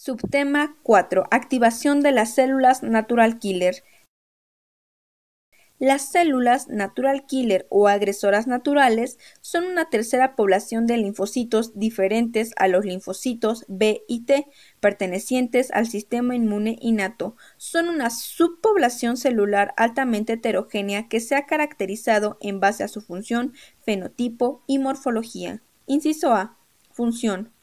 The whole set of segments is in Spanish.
Subtema 4. Activación de las células natural killer. Las células natural killer o agresoras naturales son una tercera población de linfocitos diferentes a los linfocitos B y T, pertenecientes al sistema inmune innato. Son una subpoblación celular altamente heterogénea que se ha caracterizado en base a su función, fenotipo y morfología. Inciso A. Función.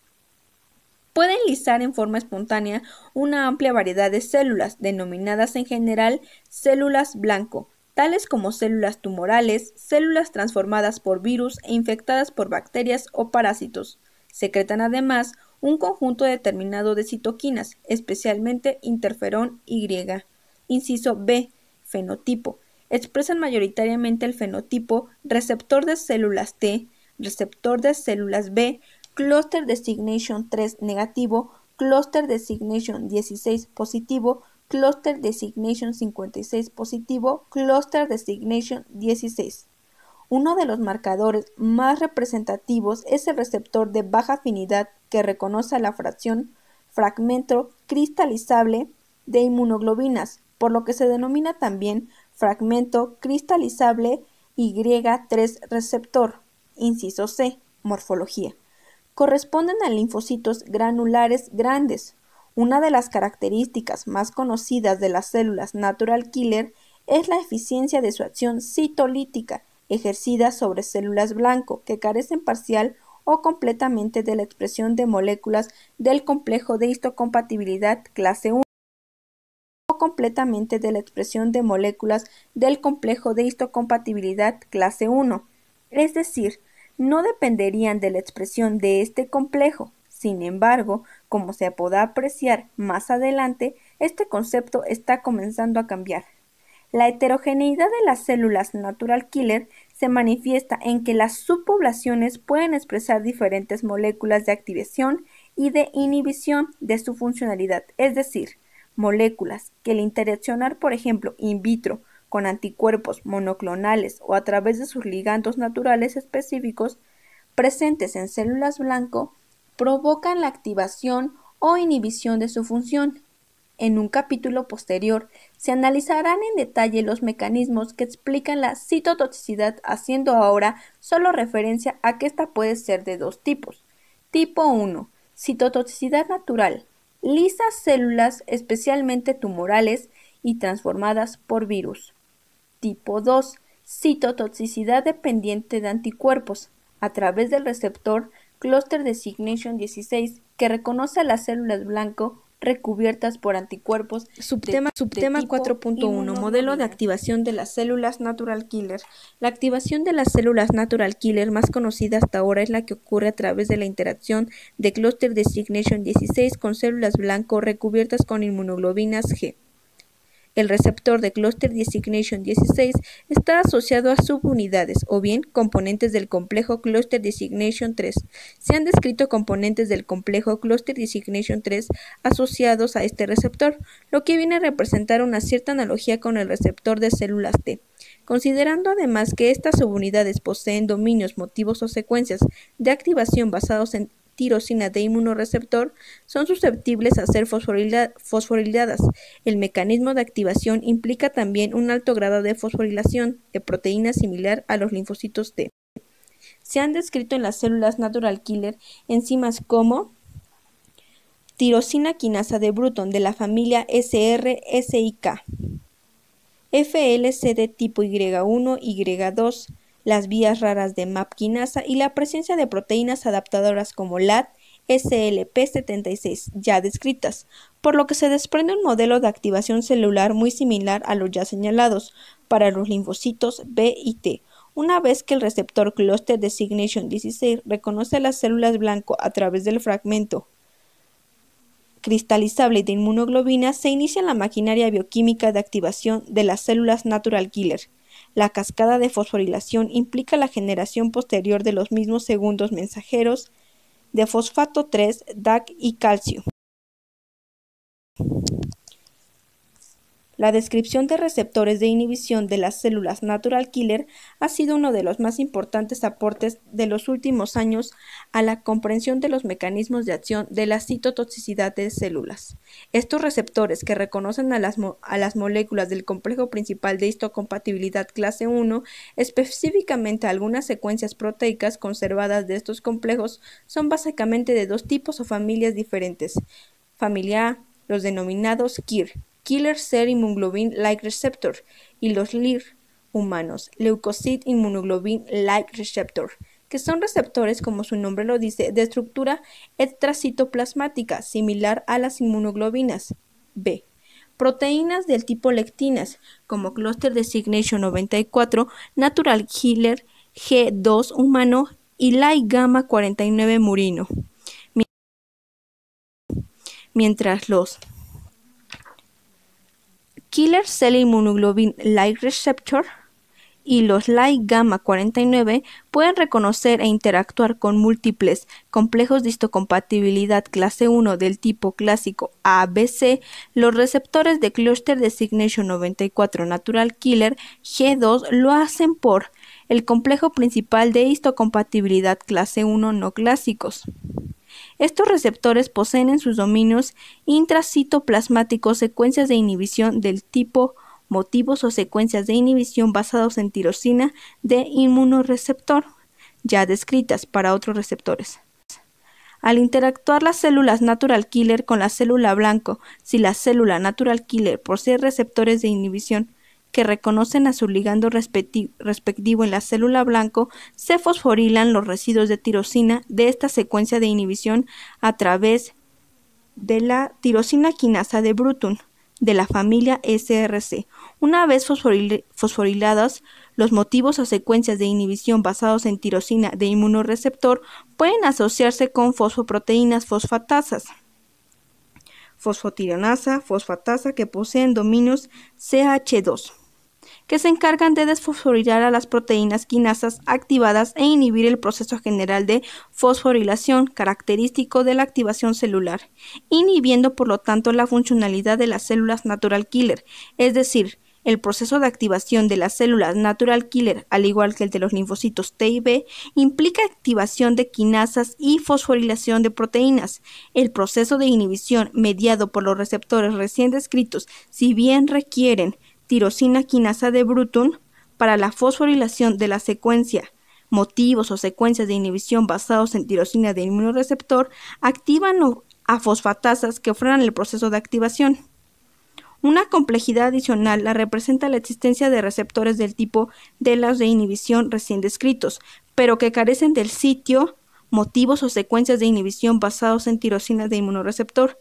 Pueden lisar en forma espontánea una amplia variedad de células, denominadas en general células blanco, tales como células tumorales, células transformadas por virus e infectadas por bacterias o parásitos. Secretan además un conjunto determinado de citoquinas, especialmente interferón Y. Inciso B. Fenotipo. Expresan mayoritariamente el fenotipo receptor de células T, receptor de células B, Cluster Designation 3 negativo, Cluster Designation 16 positivo, Cluster Designation 56 positivo, Cluster Designation 16. Uno de los marcadores más representativos es el receptor de baja afinidad que reconoce la fragmento cristalizable de inmunoglobinas, por lo que se denomina también fragmento cristalizable Y3 receptor. Inciso C. Morfología. Corresponden a linfocitos granulares grandes. Una de las características más conocidas de las células natural killer es la eficiencia de su acción citolítica ejercida sobre células blanco que carecen parcial o completamente de la expresión de moléculas del complejo de histocompatibilidad clase 1 o completamente de la expresión de moléculas del complejo de histocompatibilidad clase 1, es decir, no dependerían de la expresión de este complejo. Sin embargo, como se podrá apreciar más adelante, este concepto está comenzando a cambiar. La heterogeneidad de las células natural killer se manifiesta en que las subpoblaciones pueden expresar diferentes moléculas de activación y de inhibición de su funcionalidad, es decir, moléculas que al interaccionar, por ejemplo, in vitro, con anticuerpos monoclonales o a través de sus ligandos naturales específicos presentes en células blanco, provocan la activación o inhibición de su función. En un capítulo posterior se analizarán en detalle los mecanismos que explican la citotoxicidad, haciendo ahora solo referencia a que esta puede ser de dos tipos. Tipo 1. Citotoxicidad natural. Lisa células especialmente tumorales y transformadas por virus. Tipo 2. Citotoxicidad dependiente de anticuerpos, a través del receptor Cluster Designation 16, que reconoce a las células blanco recubiertas por anticuerpos. Subtema 4.1. Modelo de activación de las células natural killer. La activación de las células natural killer más conocida hasta ahora es la que ocurre a través de la interacción de Cluster Designation 16 con células blanco recubiertas con inmunoglobinas G. El receptor de Cluster Designation 16 está asociado a subunidades o bien componentes del complejo Cluster Designation 3. Se han descrito componentes del complejo Cluster Designation 3 asociados a este receptor, lo que viene a representar una cierta analogía con el receptor de células T. Considerando además que estas subunidades poseen dominios, motivos o secuencias de activación basados en tirosina de inmunoreceptor, son susceptibles a ser fosforiladas. El mecanismo de activación implica también un alto grado de fosforilación de proteínas similar a los linfocitos T. Se han descrito en las células natural killer enzimas como tirosina quinasa de Bruton de la familia SRSIK, FLCD tipo Y1, Y2, las vías raras de MAP quinasa y la presencia de proteínas adaptadoras como LAT, SLP76 ya descritas, por lo que se desprende un modelo de activación celular muy similar a los ya señalados para los linfocitos B y T. Una vez que el receptor Cluster Designation 16 reconoce a las células blanco a través del fragmento cristalizable de inmunoglobina, se inicia la maquinaria bioquímica de activación de las células natural killer. La cascada de fosforilación implica la generación posterior de los mismos segundos mensajeros de fosfato 3, DAC y calcio. La descripción de receptores de inhibición de las células natural killer ha sido uno de los más importantes aportes de los últimos años a la comprensión de los mecanismos de acción de la citotoxicidad de células. Estos receptores, que reconocen a las moléculas del complejo principal de histocompatibilidad clase 1, específicamente algunas secuencias proteicas conservadas de estos complejos, son básicamente de dos tipos o familias diferentes. Familia A, los denominados KIR, Killer Cell Immunoglobulin Like Receptor, y los LIR, humanos, Leukocyte Immunoglobulin Like Receptor, que son receptores, como su nombre lo dice, de estructura extracitoplasmática, similar a las inmunoglobinas. B. Proteínas del tipo lectinas, como Cluster Designation 94, Natural Killer G2 humano y Like Gamma 49 murino. Mientras los Killer Cell Immunoglobulin Like Receptor y los Like Gamma 49 pueden reconocer e interactuar con múltiples complejos de histocompatibilidad clase 1 del tipo clásico ABC. Los receptores de Cluster Designation 94 Natural Killer G2 lo hacen por el complejo principal de histocompatibilidad clase 1 no clásicos. Estos receptores poseen en sus dominios intracitoplasmáticos secuencias de inhibición del tipo motivos o secuencias de inhibición basados en tirosina de inmunoreceptor, ya descritas para otros receptores. Al interactuar las células natural killer con la célula blanco, si la célula natural killer posee receptores de inhibición que reconocen a su ligando respectivo en la célula blanco, se fosforilan los residuos de tirosina de esta secuencia de inhibición a través de la tirosina quinasa de Bruton de la familia SRC. Una vez fosforiladas, los motivos o secuencias de inhibición basados en tirosina de inmunoreceptor pueden asociarse con fosfoproteínas fosfatasas, fosfotironasa, fosfatasa, que poseen dominios CH2, que se encargan de desfosforilar a las proteínas quinasas activadas e inhibir el proceso general de fosforilación característico de la activación celular, inhibiendo por lo tanto la funcionalidad de las células natural killer, es decir, el proceso de activación de las células natural killer, al igual que el de los linfocitos T y B, implica activación de quinasas y fosforilación de proteínas. El proceso de inhibición mediado por los receptores recién descritos, si bien requieren tirosina quinasa de Bruton para la fosforilación de la secuencia, motivos o secuencias de inhibición basados en tirosina de inmunoreceptor, activan a fosfatasas que frenan el proceso de activación. Una complejidad adicional la representa la existencia de receptores del tipo de los de inhibición recién descritos, pero que carecen del sitio, motivos o secuencias de inhibición basados en tirosina de inmunoreceptor,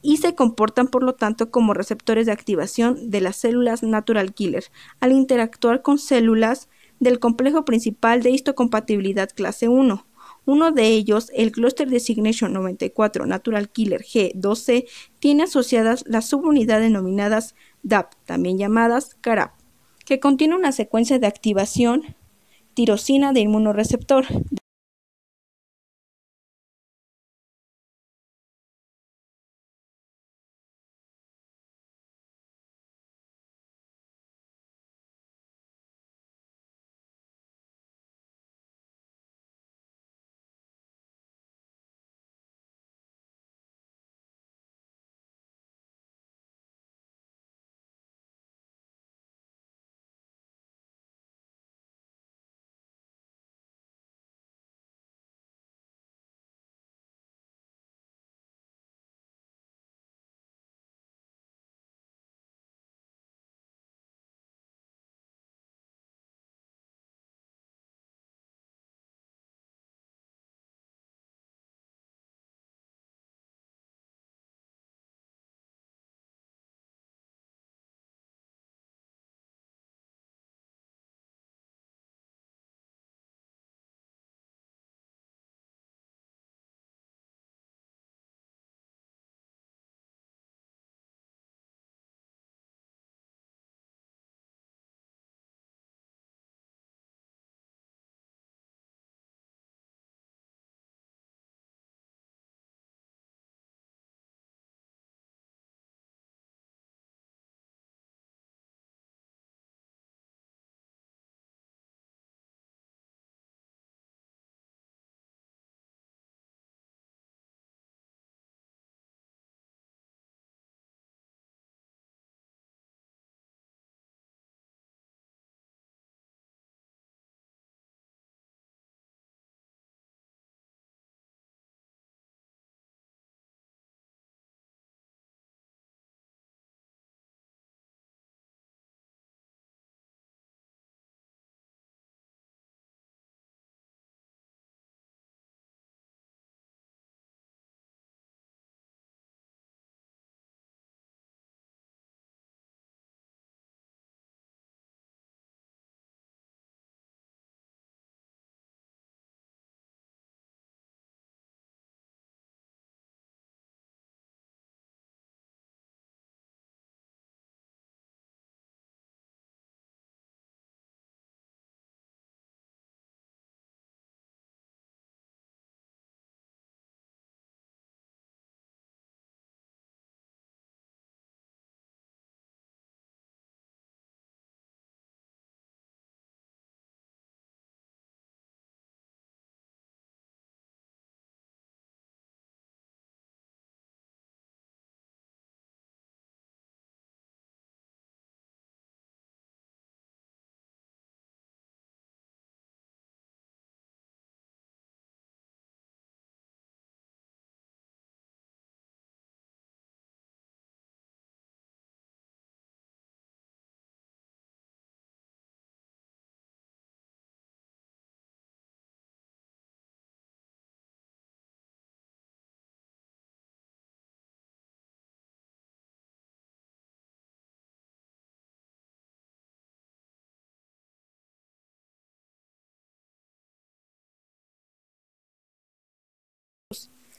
y se comportan por lo tanto como receptores de activación de las células natural killer al interactuar con células del complejo principal de histocompatibilidad clase 1. Uno de ellos, el Cluster Designation 94 Natural Killer G2C, tiene asociadas las subunidades denominadas DAP, también llamadas CARAP, que contiene una secuencia de activación tirosina de inmunoreceptor.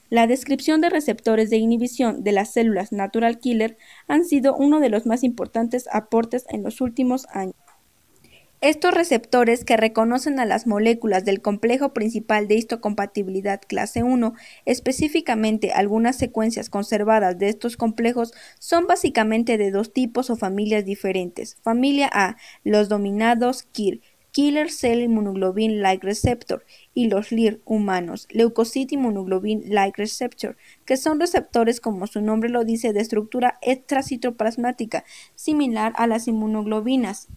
La descripción de receptores de inhibición de las células natural killer han sido uno de los más importantes aportes en los últimos años. Estos receptores, que reconocen a las moléculas del complejo principal de histocompatibilidad clase 1, específicamente algunas secuencias conservadas de estos complejos, son básicamente de dos tipos o familias diferentes. Familia A, los dominados KIR, Killer Cell Immunoglobulin Like Receptor, y los LIR humanos, Leukocyte Immunoglobulin Like Receptor, que son receptores, como su nombre lo dice, de estructura extracitoplasmática, similar a las inmunoglobinas.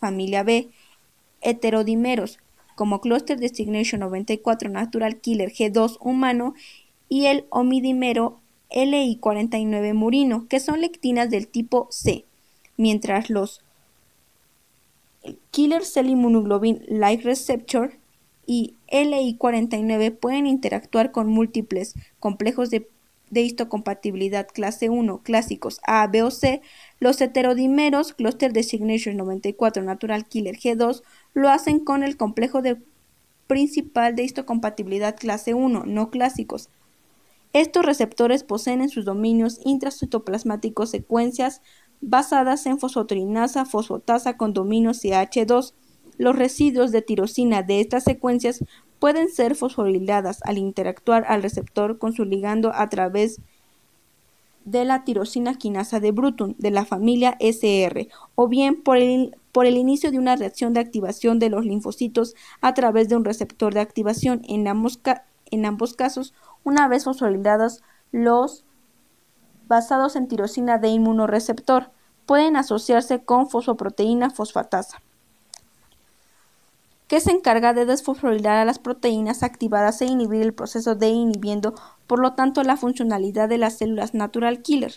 Familia B, heterodímeros, como Cluster Designation 94 Natural Killer G2 humano y el homidímero Li49 murino, que son lectinas del tipo C, mientras los Killer Cell Immunoglobulin Like Receptor y Li49 pueden interactuar con múltiples complejos de histocompatibilidad clase 1 clásicos A, B o C. Los heterodímeros Cluster Designation 94 Natural Killer G2 lo hacen con el complejo principal de histocompatibilidad clase 1 no clásicos. Estos receptores poseen en sus dominios intracitoplasmáticos secuencias basadas en fosfotorinasa, fosfatasa con dominio CH2. Los residuos de tirosina de estas secuencias pueden ser fosforiladas al interactuar al receptor con su ligando a través de la tirosina quinasa de Bruton de la familia SR, o bien por el inicio de una reacción de activación de los linfocitos a través de un receptor de activación. En ambos casos, una vez fosforilados, los basados en tirosina de inmunoreceptor pueden asociarse con fosfoproteína fosfatasa, que se encarga de desfosforilar a las proteínas activadas e inhibir el proceso de inhibiendo, por lo tanto, la funcionalidad de las células natural killer.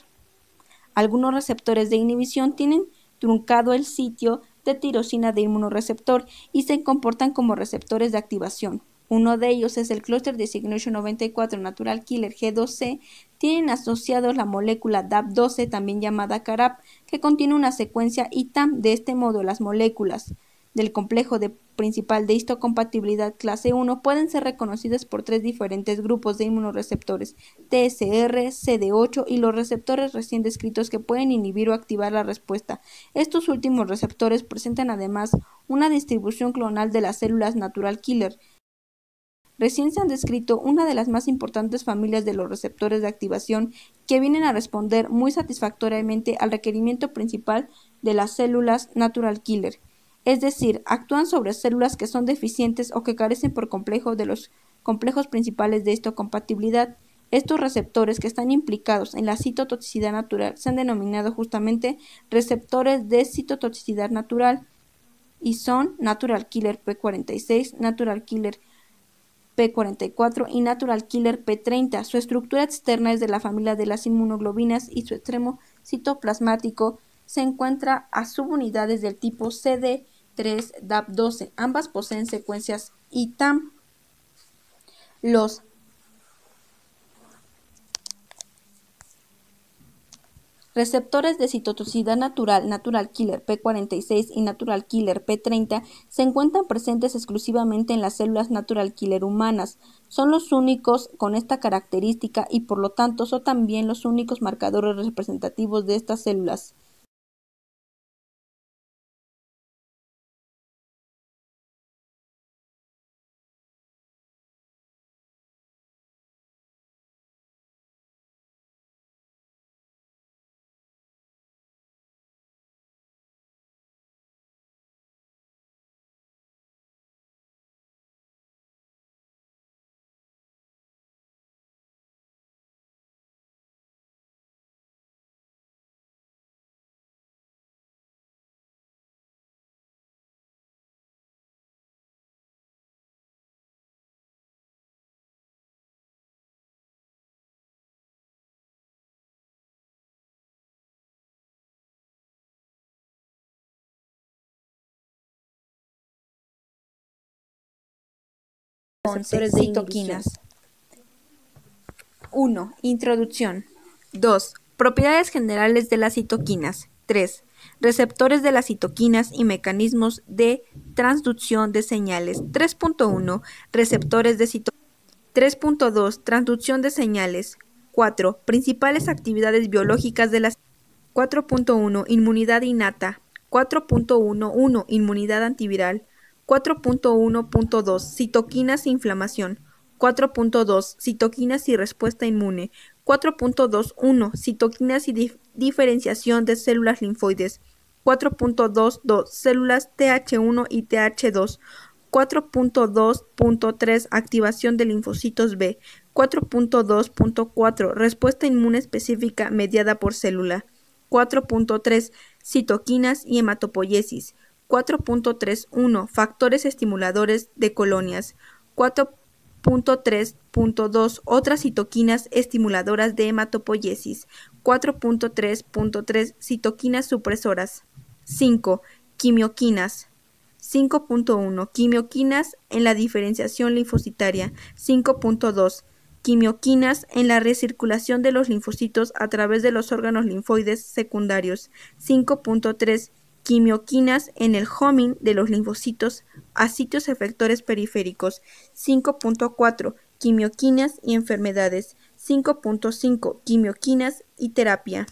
Algunos receptores de inhibición tienen truncado el sitio de tirosina de inmunoreceptor y se comportan como receptores de activación. Uno de ellos es el Cluster Designation 94 Natural Killer G2C. Tienen asociados la molécula DAP12, también llamada CARAP, que contiene una secuencia ITAM. De este modo, las moléculas del complejo principal de histocompatibilidad clase 1 pueden ser reconocidas por tres diferentes grupos de inmunoreceptores, TSR, CD8 y los receptores recién descritos, que pueden inhibir o activar la respuesta. Estos últimos receptores presentan además una distribución clonal de las células natural killer. Recién se han descrito una de las más importantes familias de los receptores de activación, que vienen a responder muy satisfactoriamente al requerimiento principal de las células natural killer. Es decir, actúan sobre células que son deficientes o que carecen por complejo de los complejos principales de histocompatibilidad. Estos receptores, que están implicados en la citotoxicidad natural, se han denominado justamente receptores de citotoxicidad natural y son Natural Killer P46, Natural Killer P44 y Natural Killer P30. Su estructura externa es de la familia de las inmunoglobinas y su extremo citoplasmático se encuentra a subunidades del tipo CD3-DAP12. Ambas poseen secuencias ITAM. Los receptores de citotoxicidad natural, Natural Killer P46 y Natural Killer P30, se encuentran presentes exclusivamente en las células Natural Killer humanas. Son los únicos con esta característica y por lo tanto son también los únicos marcadores representativos de estas células. Receptores de citoquinas. 1. Introducción. 2. Propiedades generales de las citoquinas. 3. Receptores de las citoquinas y mecanismos de transducción de señales. 3.1. Receptores de citoquinas. 3.2 Transducción de señales. 4. Principales actividades biológicas de las 4.1 Inmunidad innata. 4.1.1 Inmunidad antiviral. 4.1.2 Citoquinas e inflamación. 4.2 Citoquinas y respuesta inmune. 4.2.1 Citoquinas y diferenciación de células linfoides. 4.2.2 Células Th1 y Th2. 4.2.3 Activación de linfocitos B. 4.2.4 Respuesta inmune específica mediada por célula. 4.3 Citoquinas y hematopoiesis. 4.3.1 Factores estimuladores de colonias. 4.3.2 Otras citoquinas estimuladoras de hematopoiesis. 4.3.3 Citoquinas supresoras. 5. Quimioquinas. 5.1 Quimioquinas en la diferenciación linfocitaria. 5.2 Quimioquinas en la recirculación de los linfocitos a través de los órganos linfoides secundarios. 5.3 Quimioquinas en el homing de los linfocitos a sitios efectores periféricos. 5.4 Quimioquinas y enfermedades. 5.5 Quimioquinas y terapia.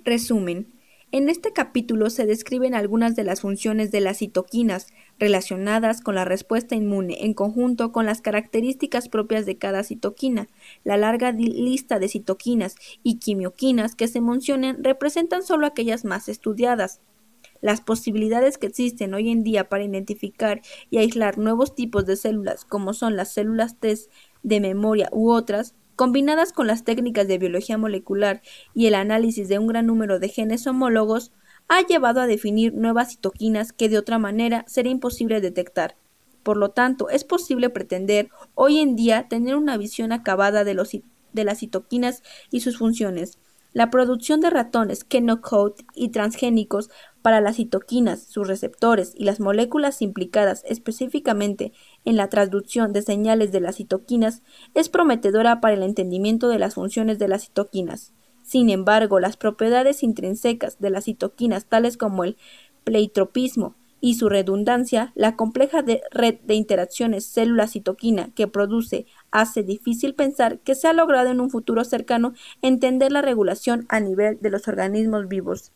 Resumen. En este capítulo se describen algunas de las funciones de las citoquinas relacionadas con la respuesta inmune en conjunto con las características propias de cada citoquina. La larga lista de citoquinas y quimioquinas que se mencionan representan solo aquellas más estudiadas. Las posibilidades que existen hoy en día para identificar y aislar nuevos tipos de células, como son las células T de memoria u otras, combinadas con las técnicas de biología molecular y el análisis de un gran número de genes homólogos, ha llevado a definir nuevas citoquinas que de otra manera sería imposible detectar. Por lo tanto, es posible pretender hoy en día tener una visión acabada de las citoquinas y sus funciones. La producción de ratones knockout y transgénicos para las citoquinas, sus receptores y las moléculas implicadas específicamente en la transducción de señales de las citoquinas es prometedora para el entendimiento de las funciones de las citoquinas. Sin embargo, las propiedades intrínsecas de las citoquinas, tales como el pleitropismo y su redundancia, la compleja red de interacciones célula-citoquina que produce, hace difícil pensar que se ha logrado en un futuro cercano entender la regulación a nivel de los organismos vivos.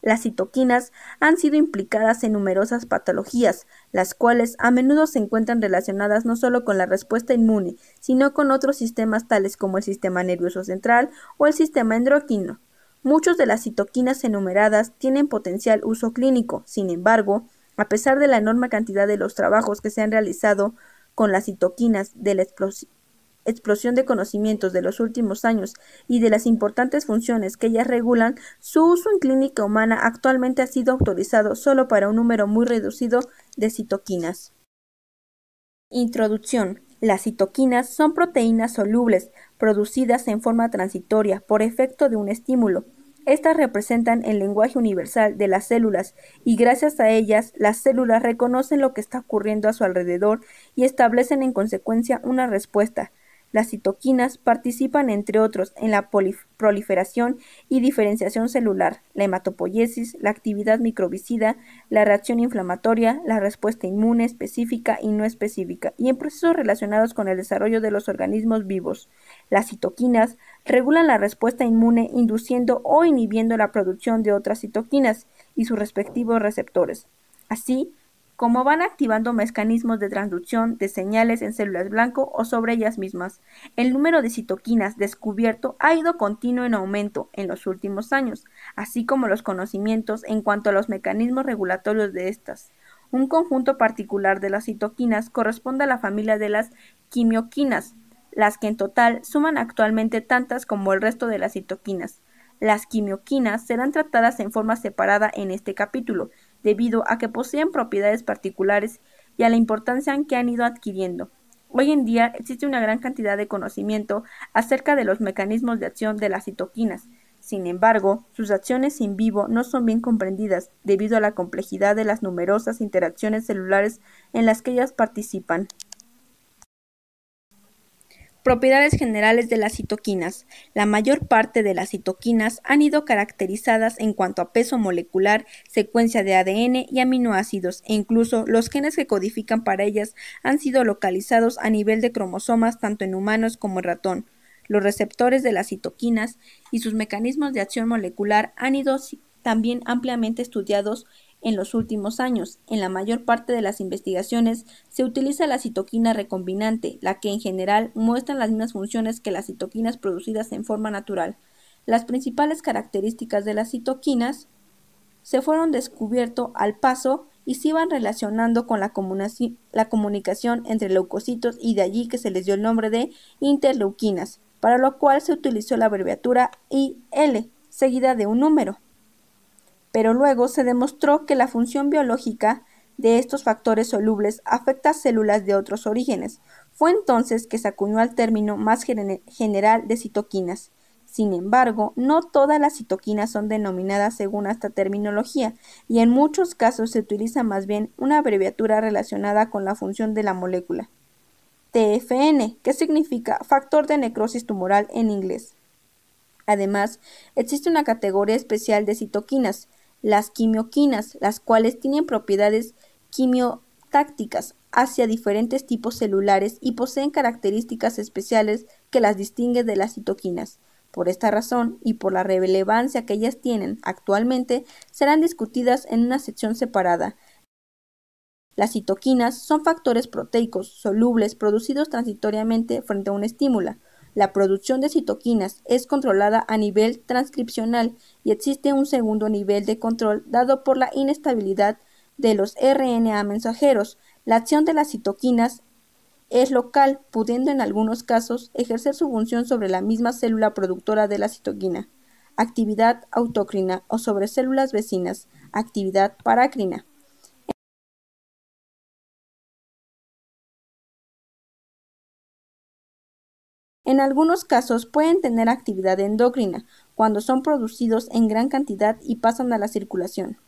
Las citoquinas han sido implicadas en numerosas patologías, las cuales a menudo se encuentran relacionadas no solo con la respuesta inmune, sino con otros sistemas tales como el sistema nervioso central o el sistema endocrino. Muchas de las citoquinas enumeradas tienen potencial uso clínico, sin embargo, a pesar de la enorme cantidad de los trabajos que se han realizado con las citoquinas de la explosión de conocimientos de los últimos años y de las importantes funciones que ellas regulan, su uso en clínica humana actualmente ha sido autorizado solo para un número muy reducido de citoquinas. Introducción. Las citoquinas son proteínas solubles, producidas en forma transitoria por efecto de un estímulo. Estas representan el lenguaje universal de las células y gracias a ellas las células reconocen lo que está ocurriendo a su alrededor y establecen en consecuencia una respuesta. Las citoquinas participan, entre otros, en la proliferación y diferenciación celular, la hematopoiesis, la actividad microbicida, la reacción inflamatoria, la respuesta inmune específica y no específica, y en procesos relacionados con el desarrollo de los organismos vivos. Las citoquinas regulan la respuesta inmune induciendo o inhibiendo la producción de otras citoquinas y sus respectivos receptores. Así, como van activando mecanismos de transducción de señales en células blanco o sobre ellas mismas. El número de citoquinas descubierto ha ido continuo en aumento en los últimos años, así como los conocimientos en cuanto a los mecanismos regulatorios de estas. Un conjunto particular de las citoquinas corresponde a la familia de las quimioquinas, las que en total suman actualmente tantas como el resto de las citoquinas. Las quimioquinas serán tratadas en forma separada en este capítulo, debido a que poseen propiedades particulares y a la importancia que han ido adquiriendo. Hoy en día existe una gran cantidad de conocimiento acerca de los mecanismos de acción de las citoquinas. Sin embargo, sus acciones in vivo no son bien comprendidas debido a la complejidad de las numerosas interacciones celulares en las que ellas participan. Propiedades generales de las citoquinas. La mayor parte de las citoquinas han ido caracterizadas en cuanto a peso molecular, secuencia de ADN y aminoácidos, e incluso los genes que codifican para ellas han sido localizados a nivel de cromosomas tanto en humanos como en ratón. Los receptores de las citoquinas y sus mecanismos de acción molecular han ido también ampliamente estudiados en los últimos años. En la mayor parte de las investigaciones se utiliza la citoquina recombinante, la que en general muestra las mismas funciones que las citoquinas producidas en forma natural. Las principales características de las citoquinas se fueron descubierto al paso y se iban relacionando con la comunicación entre leucocitos, y de allí que se les dio el nombre de interleuquinas, para lo cual se utilizó la abreviatura IL, seguida de un número. Pero luego se demostró que la función biológica de estos factores solubles afecta a células de otros orígenes. Fue entonces que se acuñó el término más general de citoquinas. Sin embargo, no todas las citoquinas son denominadas según esta terminología, y en muchos casos se utiliza más bien una abreviatura relacionada con la función de la molécula. TFN, que significa factor de necrosis tumoral en inglés. Además, existe una categoría especial de citoquinas, las quimioquinas, las cuales tienen propiedades quimiotácticas hacia diferentes tipos celulares y poseen características especiales que las distinguen de las citoquinas. Por esta razón, y por la relevancia que ellas tienen actualmente, serán discutidas en una sección separada. Las citoquinas son factores proteicos solubles producidos transitoriamente frente a un estímulo. La producción de citoquinas es controlada a nivel transcripcional y existe un segundo nivel de control dado por la inestabilidad de los RNA mensajeros. La acción de las citoquinas es local, pudiendo en algunos casos ejercer su función sobre la misma célula productora de la citoquina, actividad autócrina, o sobre células vecinas, actividad parácrina. En algunos casos pueden tener actividad endocrina cuando son producidos en gran cantidad y pasan a la circulación.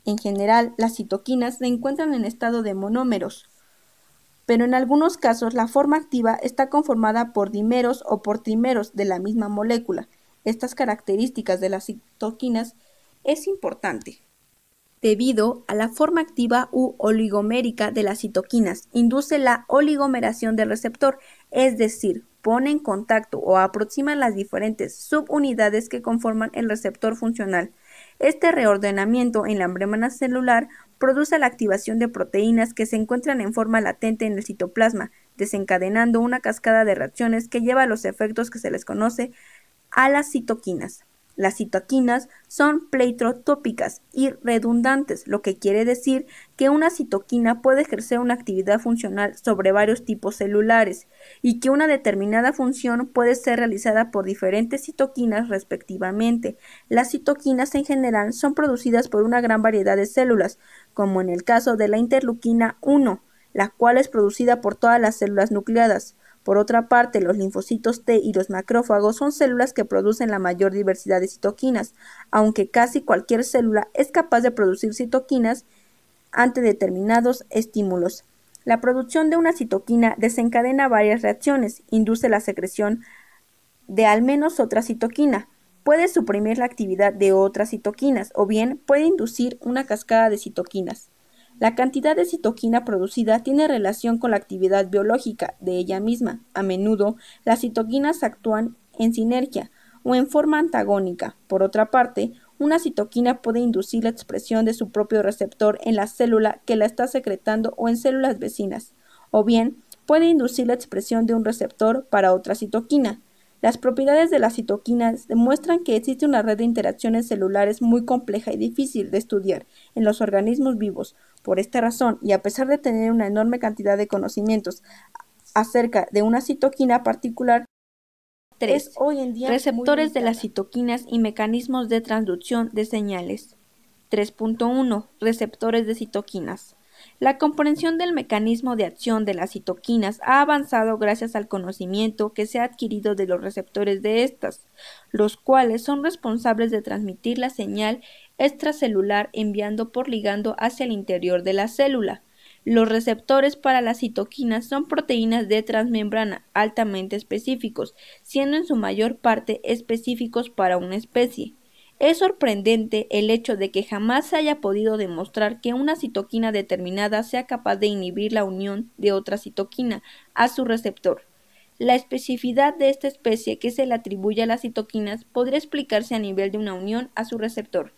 En general, las citoquinas se encuentran en estado de monómeros, pero en algunos casos la forma activa está conformada por dímeros o por trímeros de la misma molécula. Estas características de las citoquinas es importante debido a la forma activa u oligomérica de las citoquinas. Induce la oligomeración del receptor, es decir, pone en contacto o aproxima las diferentes subunidades que conforman el receptor funcional. Este reordenamiento en la membrana celular produce la activación de proteínas que se encuentran en forma latente en el citoplasma, desencadenando una cascada de reacciones que lleva a los efectos que se les conoce a las citoquinas. Las citoquinas son pleiotrópicas y redundantes, lo que quiere decir que una citoquina puede ejercer una actividad funcional sobre varios tipos celulares y que una determinada función puede ser realizada por diferentes citoquinas respectivamente. Las citoquinas en general son producidas por una gran variedad de células, como en el caso de la interleuquina 1, la cual es producida por todas las células nucleadas. Por otra parte, los linfocitos T y los macrófagos son células que producen la mayor diversidad de citoquinas, aunque casi cualquier célula es capaz de producir citoquinas ante determinados estímulos. La producción de una citoquina desencadena varias reacciones, induce la secreción de al menos otra citoquina, puede suprimir la actividad de otras citoquinas o bien puede inducir una cascada de citoquinas. La cantidad de citoquina producida tiene relación con la actividad biológica de ella misma. A menudo, las citoquinas actúan en sinergia o en forma antagónica. Por otra parte, una citoquina puede inducir la expresión de su propio receptor en la célula que la está secretando o en células vecinas, o bien puede inducir la expresión de un receptor para otra citoquina. Las propiedades de las citoquinas demuestran que existe una red de interacciones celulares muy compleja y difícil de estudiar en los organismos vivos. Por esta razón, y a pesar de tener una enorme cantidad de conocimientos acerca de una citoquina particular, 3. Es hoy en día receptores de las citoquinas y mecanismos de transducción de señales. 3.1. Receptores de citoquinas. La comprensión del mecanismo de acción de las citoquinas ha avanzado gracias al conocimiento que se ha adquirido de los receptores de estas, los cuales son responsables de transmitir la señal extracelular enviando por ligando hacia el interior de la célula. Los receptores para las citoquinas son proteínas de transmembrana altamente específicos, siendo en su mayor parte específicos para una especie. Es sorprendente el hecho de que jamás se haya podido demostrar que una citoquina determinada sea capaz de inhibir la unión de otra citoquina a su receptor. La especificidad de esta especie que se le atribuye a las citoquinas podría explicarse a nivel de una unión a su receptor.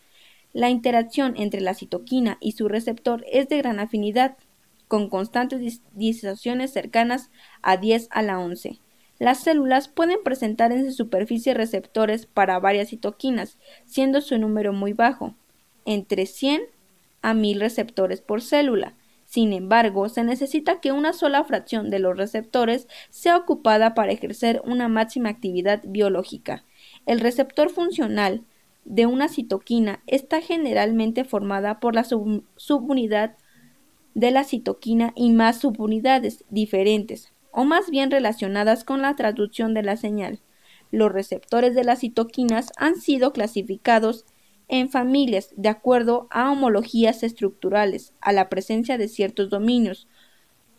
La interacción entre la citoquina y su receptor es de gran afinidad, con constantes disociaciones cercanas a 10 a la 11. Las células pueden presentar en su superficie receptores para varias citoquinas, siendo su número muy bajo, entre 100 a 1000 receptores por célula. Sin embargo, se necesita que una sola fracción de los receptores sea ocupada para ejercer una máxima actividad biológica. El receptor funcional de una citoquina está generalmente formada por la subunidad de la citoquina y más subunidades diferentes, o más bien relacionadas con la traducción de la señal. Los receptores de las citoquinas han sido clasificados en familias de acuerdo a homologías estructurales, a la presencia de ciertos dominios,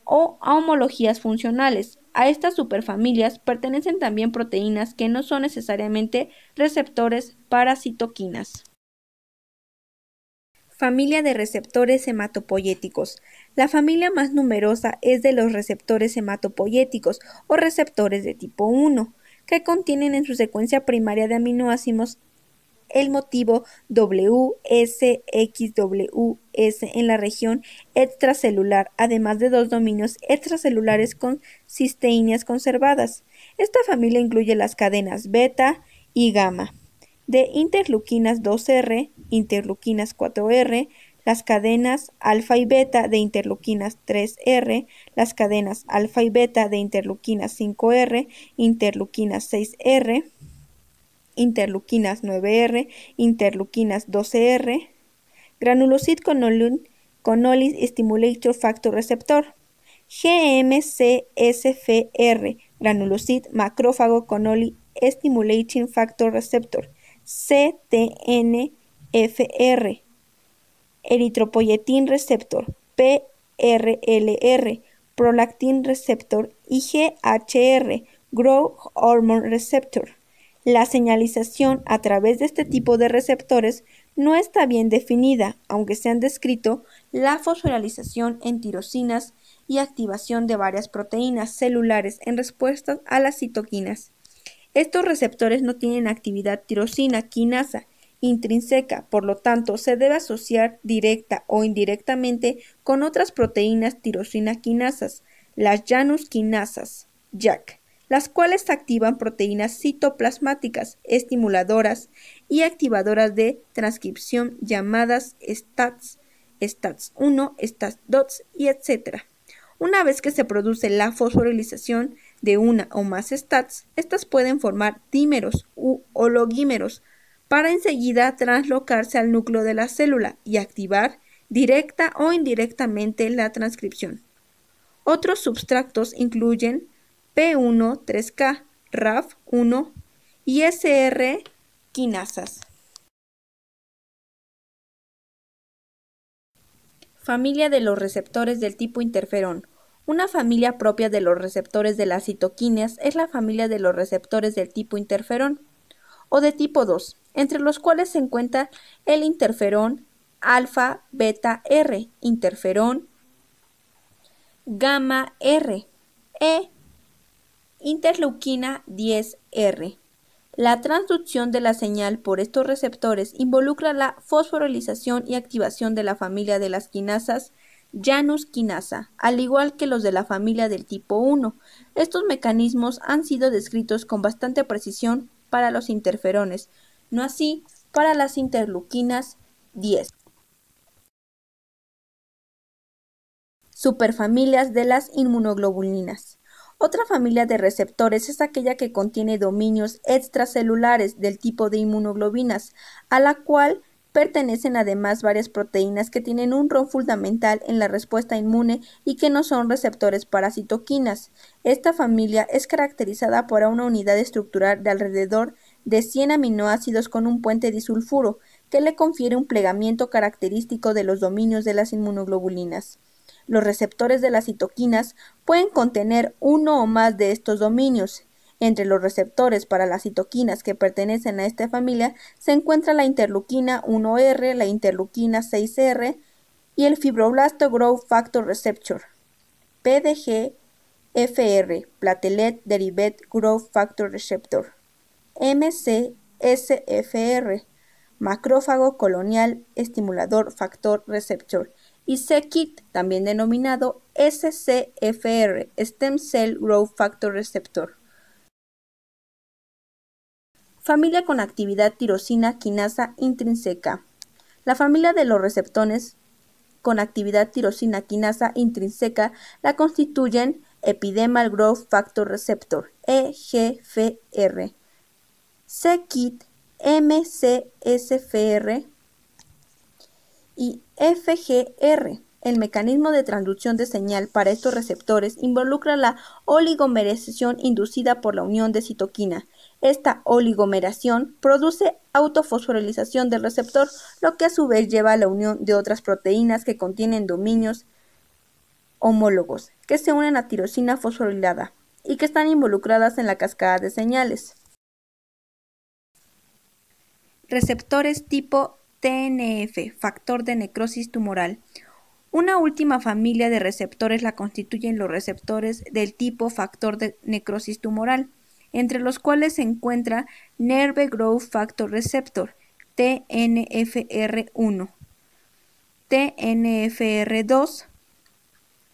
o a homologías funcionales. A estas superfamilias pertenecen también proteínas que no son necesariamente receptores para citoquinas. Familia de receptores hematopoyéticos. La familia más numerosa es de los receptores hematopoyéticos o receptores de tipo 1, que contienen en su secuencia primaria de aminoácidos el motivo WSXWS en la región extracelular, además de dos dominios extracelulares con cisteínas conservadas. Esta familia incluye las cadenas beta y gamma de interleuquinas 2R, interleuquinas 4R, las cadenas alfa y beta de interleuquinas 3R, las cadenas alfa y beta de interleuquinas 5R, interleuquinas 6R, interleuquinas 9R, interleuquinas 12R, granulocyte connolly stimulator factor receptor, GMCSFR, granulocyte macrófago connolly stimulating factor receptor, CTNFR, eritropoyetin receptor, PRLR, prolactin receptor y GHR, growth hormone receptor. La señalización a través de este tipo de receptores no está bien definida, aunque se han descrito la fosforilización en tirosinas y activación de varias proteínas celulares en respuesta a las citoquinas. Estos receptores no tienen actividad tirosina quinasa intrínseca, por lo tanto se debe asociar directa o indirectamente con otras proteínas tirosina quinasas, las Janus quinasas, JAK, las cuales activan proteínas citoplasmáticas estimuladoras y activadoras de transcripción llamadas STATs, STATS1, STATS2 y etc. Una vez que se produce la fosforilización de una o más STATs, estas pueden formar dímeros u oligómeros para enseguida translocarse al núcleo de la célula y activar directa o indirectamente la transcripción. Otros substratos incluyen P1,3K, RAF1 y SR quinasas. Familia de los receptores del tipo interferón. Una familia propia de los receptores de las citoquinas es la familia de los receptores del tipo interferón o de tipo 2, entre los cuales se encuentra el interferón alfa beta R, interferón gamma R e interleuquina 10R. La transducción de la señal por estos receptores involucra la fosforilización y activación de la familia de las quinasas Janus quinasa, al igual que los de la familia del tipo 1. Estos mecanismos han sido descritos con bastante precisión para los interferones, no así para las interleuquinas 10. Superfamilias de las inmunoglobulinas. Otra familia de receptores es aquella que contiene dominios extracelulares del tipo de inmunoglobinas, a la cual pertenecen además varias proteínas que tienen un rol fundamental en la respuesta inmune y que no son receptores para citoquinas. Esta familia es caracterizada por una unidad estructural de alrededor de 100 aminoácidos con un puente disulfuro, que le confiere un plegamiento característico de los dominios de las inmunoglobulinas. Los receptores de las citoquinas pueden contener uno o más de estos dominios. Entre los receptores para las citoquinas que pertenecen a esta familia se encuentra la interleuquina 1R, la interleuquina 6R y el Fibroblast Growth Factor Receptor, PDGFR, Platelet Derived Growth Factor Receptor, MCSFR, Macrófago Colonial Estimulador Factor Receptor, y c-KIT, también denominado SCFR, Stem Cell Growth Factor Receptor. Familia con actividad tirosina quinasa intrínseca. La familia de los receptores con actividad tirosina quinasa intrínseca la constituyen Epidermal Growth Factor Receptor, EGFR, c-KIT, MCSFR y FGR. El mecanismo de transducción de señal para estos receptores involucra la oligomeración inducida por la unión de citoquina. Esta oligomeración produce autofosforilización del receptor, lo que a su vez lleva a la unión de otras proteínas que contienen dominios homólogos, que se unen a tirosina fosforilada y que están involucradas en la cascada de señales. Receptores tipo TNF, factor de necrosis tumoral. Una última familia de receptores la constituyen los receptores del tipo factor de necrosis tumoral, entre los cuales se encuentra Nerve Growth Factor Receptor, TNFR1, TNFR2,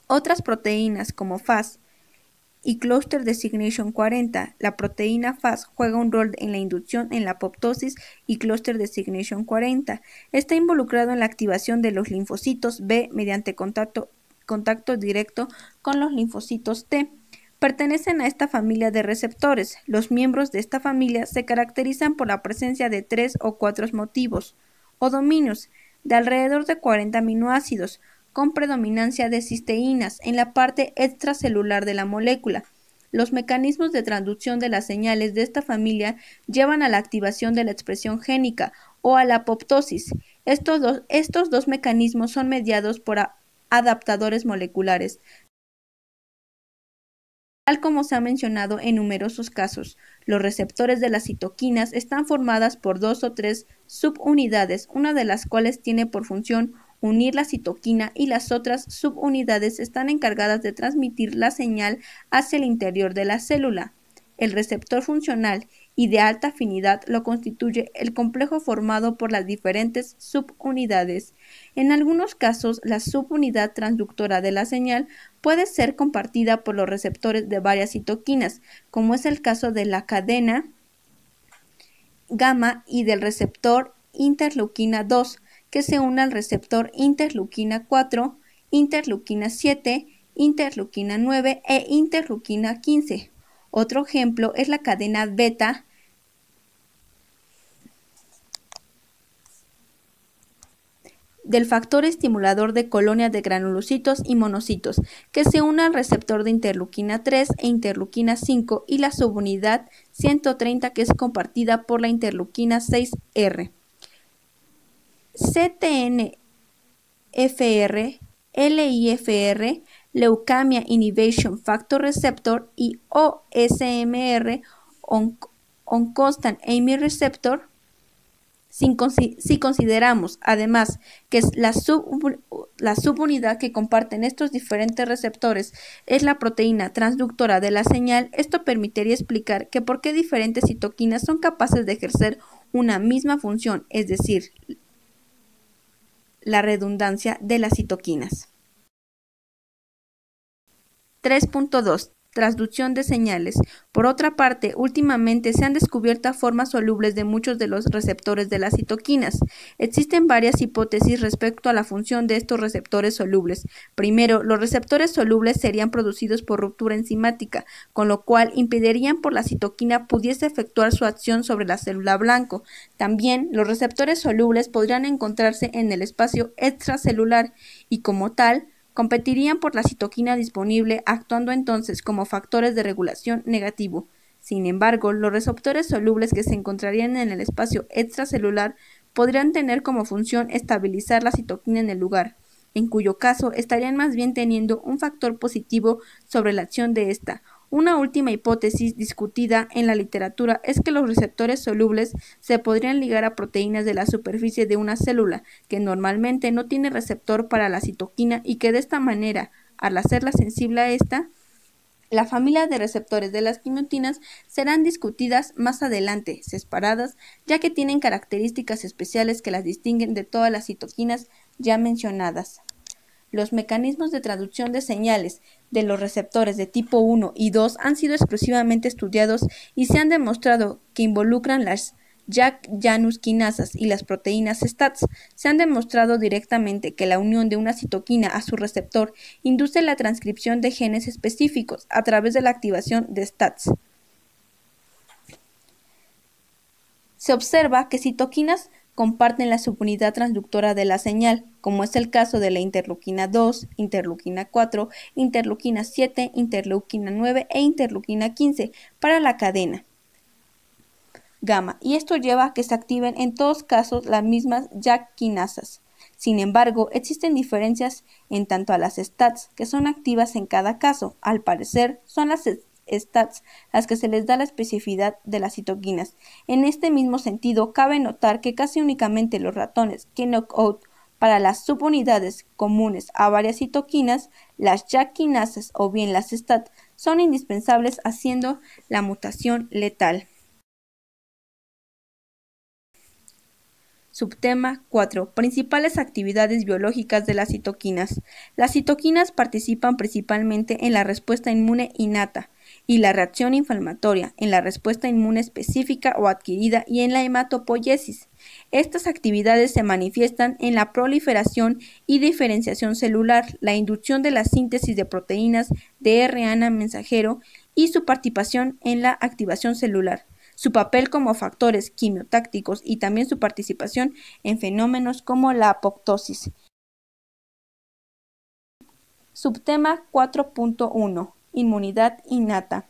otras proteínas como Fas y Cluster Designation 40. La proteína Fas juega un rol en la inducción en la apoptosis y Cluster Designation 40. Está involucrado en la activación de los linfocitos B mediante contacto directo con los linfocitos T. Pertenecen a esta familia de receptores. Los miembros de esta familia se caracterizan por la presencia de 3 o 4 motivos o dominios de alrededor de 40 aminoácidos, con predominancia de cisteínas en la parte extracelular de la molécula. Los mecanismos de transducción de las señales de esta familia llevan a la activación de la expresión génica o a la apoptosis. Estos dos mecanismos son mediados por adaptadores moleculares, tal como se ha mencionado en numerosos casos. Los receptores de las citoquinas están formadas por 2 o 3 subunidades, una de las cuales tiene por función unir la citoquina y las otras subunidades están encargadas de transmitir la señal hacia el interior de la célula. El receptor funcional y de alta afinidad lo constituye el complejo formado por las diferentes subunidades. En algunos casos, la subunidad transductora de la señal puede ser compartida por los receptores de varias citoquinas, como es el caso de la cadena gamma y del receptor interleuquina 2, que se une al receptor interleuquina 4, interleuquina 7, interleuquina 9 e interleuquina 15. Otro ejemplo es la cadena beta del factor estimulador de colonias de granulocitos y monocitos, que se une al receptor de interleuquina 3 e interleuquina 5 y la subunidad 130 que es compartida por la interleuquina 6R. CTNFR, LIFR, Leukemia Inhibition Factor Receptor y OSMR, On-Constant Amine Receptor. Si consideramos, además, que la subunidad que comparten estos diferentes receptores es la proteína transductora de la señal, esto permitiría explicar que por qué diferentes citoquinas son capaces de ejercer una misma función, es decir, la redundancia de las citoquinas. 3.2. Transducción de señales. Por otra parte, últimamente se han descubierto formas solubles de muchos de los receptores de las citoquinas. Existen varias hipótesis respecto a la función de estos receptores solubles. Primero, los receptores solubles serían producidos por ruptura enzimática, con lo cual impedirían por la citoquina pudiese efectuar su acción sobre la célula blanco. También, los receptores solubles podrían encontrarse en el espacio extracelular y, como tal, competirían por la citoquina disponible, actuando entonces como factores de regulación negativo. Sin embargo, los receptores solubles que se encontrarían en el espacio extracelular podrían tener como función estabilizar la citoquina en el lugar. en cuyo caso estarían más bien teniendo un factor positivo sobre la acción de esta. Una última hipótesis discutida en la literatura es que los receptores solubles se podrían ligar a proteínas de la superficie de una célula, que normalmente no tiene receptor para la citoquina y que de esta manera, al hacerla sensible a esta, la familia de receptores de las quimiotinas serán discutidas más adelante, separadas, ya que tienen características especiales que las distinguen de todas las citoquinas ya mencionadas. Los mecanismos de traducción de señales de los receptores de tipo 1 y 2 han sido exclusivamente estudiados y se han demostrado que involucran las Jack-Janus quinasas y las proteínas STATs. Se han demostrado directamente que la unión de una citoquina a su receptor induce la transcripción de genes específicos a través de la activación de STATs. Se observa que citoquinas comparten la subunidad transductora de la señal, como es el caso de la interleuquina 2, interleuquina 4, interleuquina 7, interleuquina 9 e interleuquina 15 para la cadena gamma, y esto lleva a que se activen en todos casos las mismas JAK quinasas. Sin embargo, existen diferencias en tanto a las STATs, que son activas en cada caso. Al parecer, son las STATs las que se les da la especificidad de las citoquinas. En este mismo sentido, cabe notar que casi únicamente los ratones que knockout para las subunidades comunes a varias citoquinas, las JAK quinasas o bien las STAT, son indispensables haciendo la mutación letal. Subtema 4. Principales actividades biológicas de las citoquinas. Las citoquinas participan principalmente en la respuesta inmune innata y la reacción inflamatoria, en la respuesta inmune específica o adquirida y en la hematopoiesis. Estas actividades se manifiestan en la proliferación y diferenciación celular, la inducción de la síntesis de proteínas de RNA mensajero y su participación en la activación celular, su papel como factores quimiotácticos y también su participación en fenómenos como la apoptosis. Subtema 4.1. Inmunidad innata.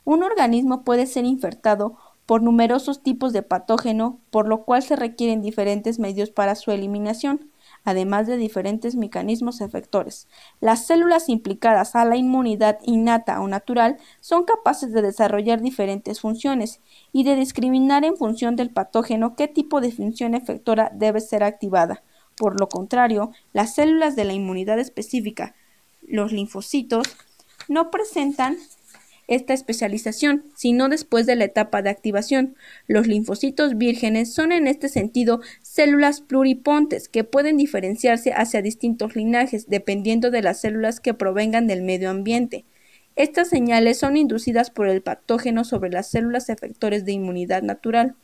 Un organismo puede ser infectado por numerosos tipos de patógeno, por lo cual se requieren diferentes medios para su eliminación, además de diferentes mecanismos efectores. Las células implicadas a la inmunidad innata o natural son capaces de desarrollar diferentes funciones y de discriminar en función del patógeno qué tipo de función efectora debe ser activada. Por lo contrario, las células de la inmunidad específica, los linfocitos, no presentan esta especialización, sino después de la etapa de activación. Los linfocitos vírgenes son en este sentido células pluripontes que pueden diferenciarse hacia distintos linajes dependiendo de las células que provengan del medio ambiente. Estas señales son inducidas por el patógeno sobre las células efectores de inmunidad natural.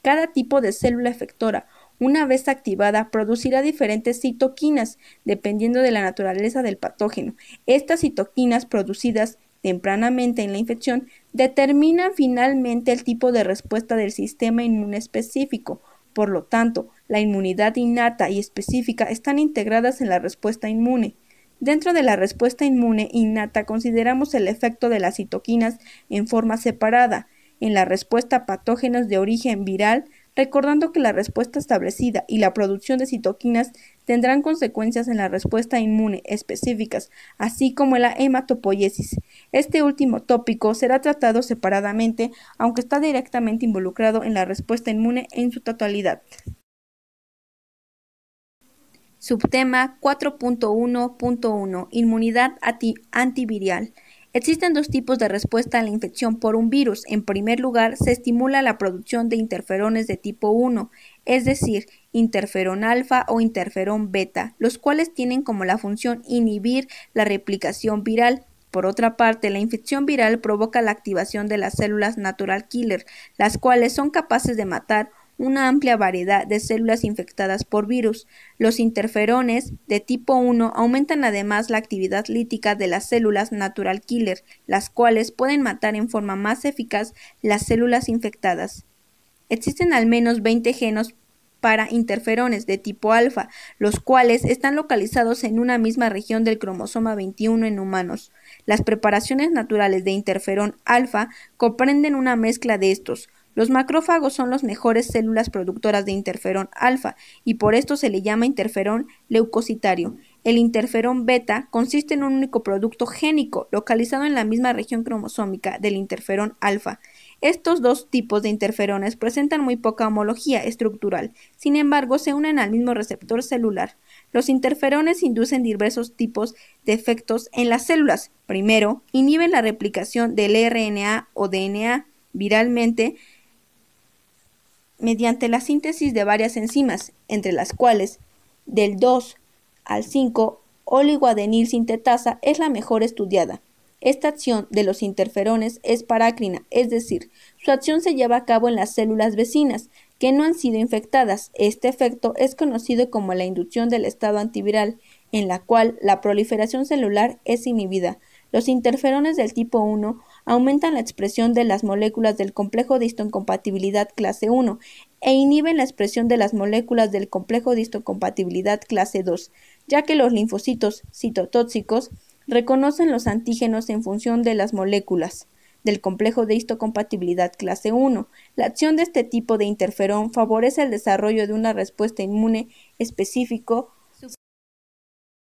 Cada tipo de célula efectora, una vez activada, producirá diferentes citoquinas dependiendo de la naturaleza del patógeno. Estas citoquinas producidas tempranamente en la infección determinan finalmente el tipo de respuesta del sistema inmune específico. Por lo tanto, la inmunidad innata y específica están integradas en la respuesta inmune. Dentro de la respuesta inmune innata consideramos el efecto de las citoquinas en forma separada. En la respuesta a patógenos de origen viral, recordando que la respuesta establecida y la producción de citoquinas tendrán consecuencias en la respuesta inmune específicas, así como en la hematopoiesis. Este último tópico será tratado separadamente, aunque está directamente involucrado en la respuesta inmune en su totalidad. Subtema 4.1.1. Inmunidad antiviral. Existen dos tipos de respuesta a la infección por un virus. En primer lugar, se estimula la producción de interferones de tipo 1, es decir, interferón alfa o interferón beta, los cuales tienen como la función inhibir la replicación viral. Por otra parte, la infección viral provoca la activación de las células natural killer, las cuales son capaces de matar una amplia variedad de células infectadas por virus. Los interferones de tipo 1 aumentan además la actividad lítica de las células natural killer, las cuales pueden matar en forma más eficaz las células infectadas. Existen al menos 20 genes para interferones de tipo alfa, los cuales están localizados en una misma región del cromosoma 21 en humanos. Las preparaciones naturales de interferón alfa comprenden una mezcla de estos. Los macrófagos son las mejores células productoras de interferón alfa y por esto se le llama interferón leucocitario. El interferón beta consiste en un único producto génico localizado en la misma región cromosómica del interferón alfa. Estos dos tipos de interferones presentan muy poca homología estructural, sin embargo se unen al mismo receptor celular. Los interferones inducen diversos tipos de efectos en las células. Primero, inhiben la replicación del RNA o DNA viralmente mediante la síntesis de varias enzimas, entre las cuales del 2 al 5 oligoadenil sintetasa es la mejor estudiada. Esta acción de los interferones es parácrina, es decir, su acción se lleva a cabo en las células vecinas que no han sido infectadas. Este efecto es conocido como la inducción del estado antiviral, en la cual la proliferación celular es inhibida. Los interferones del tipo 1 aumentan la expresión de las moléculas del complejo de histocompatibilidad clase 1 e inhiben la expresión de las moléculas del complejo de histocompatibilidad clase 2, ya que los linfocitos citotóxicos reconocen los antígenos en función de las moléculas del complejo de histocompatibilidad clase 1. La acción de este tipo de interferón favorece el desarrollo de una respuesta inmune específico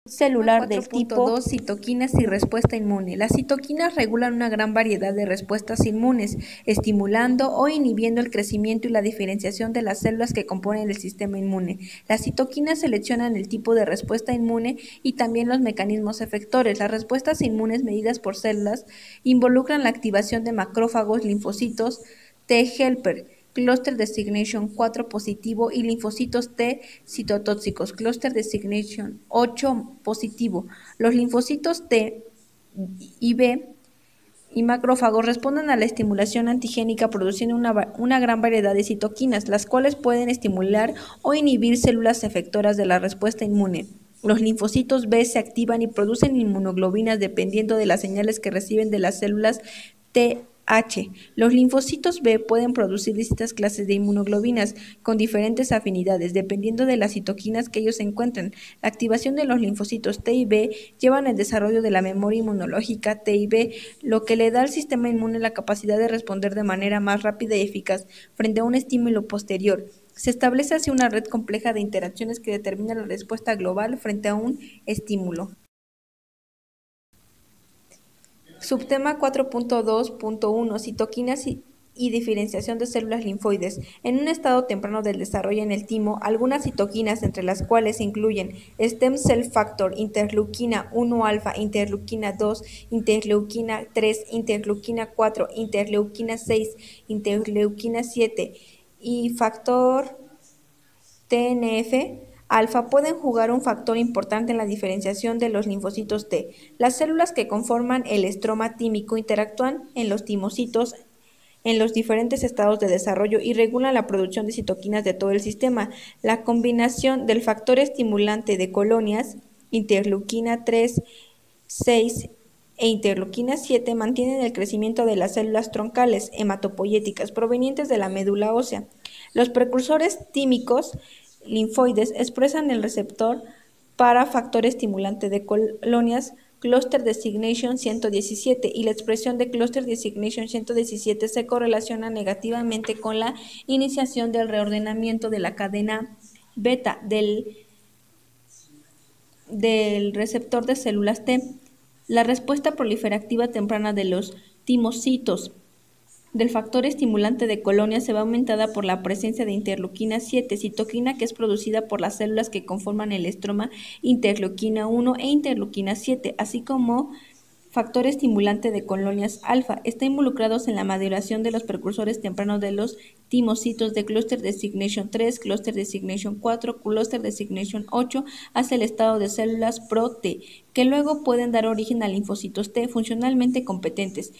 celular del tipo 2, citoquinas y respuesta inmune. Las citoquinas regulan una gran variedad de respuestas inmunes, estimulando o inhibiendo el crecimiento y la diferenciación de las células que componen el sistema inmune. Las citoquinas seleccionan el tipo de respuesta inmune y también los mecanismos efectores. Las respuestas inmunes medidas por células involucran la activación de macrófagos, linfocitos T helper, Cluster Designation 4 positivo y linfocitos T citotóxicos, Cluster Designation 8 positivo. Los linfocitos T y B y macrófagos responden a la estimulación antigénica produciendo una gran variedad de citoquinas, las cuales pueden estimular o inhibir células efectoras de la respuesta inmune. Los linfocitos B se activan y producen inmunoglobinas dependiendo de las señales que reciben de las células TH. Los linfocitos B pueden producir distintas clases de inmunoglobinas con diferentes afinidades, dependiendo de las citoquinas que ellos encuentren. La activación de los linfocitos T y B llevan al desarrollo de la memoria inmunológica T y B, lo que le da al sistema inmune la capacidad de responder de manera más rápida y eficaz frente a un estímulo posterior. Se establece así una red compleja de interacciones que determina la respuesta global frente a un estímulo. Subtema 4.2.1 Citoquinas y diferenciación de células linfoides. En un estado temprano del desarrollo en el timo, algunas citoquinas, entre las cuales se incluyen stem cell factor, interleuquina 1 alfa, interleuquina 2, interleuquina 3, interleuquina 4, interleuquina 6, interleuquina 7 y factor TNF alfa pueden jugar un factor importante en la diferenciación de los linfocitos T. Las células que conforman el estroma tímico interactúan en los timocitos en los diferentes estados de desarrollo y regulan la producción de citoquinas de todo el sistema. La combinación del factor estimulante de colonias, interleuquina 3, 6 e interleuquina 7 mantienen el crecimiento de las células troncales hematopoyéticas provenientes de la médula ósea. Los precursores tímicos linfoides expresan el receptor para factor estimulante de colonias Cluster Designation 117 y la expresión de Cluster Designation 117 se correlaciona negativamente con la iniciación del reordenamiento de la cadena beta del receptor de células T. La respuesta proliferativa temprana de los timocitos del factor estimulante de colonias se ve aumentada por la presencia de interleuquina 7, citoquina que es producida por las células que conforman el estroma, interleuquina 1 e interleuquina 7, así como factor estimulante de colonias alfa. Está involucrados en la maduración de los precursores tempranos de los timocitos de Cluster Designation 3, Cluster Designation 4, Cluster Designation 8 hacia el estado de células pro-T, que luego pueden dar origen a linfocitos T funcionalmente competentes.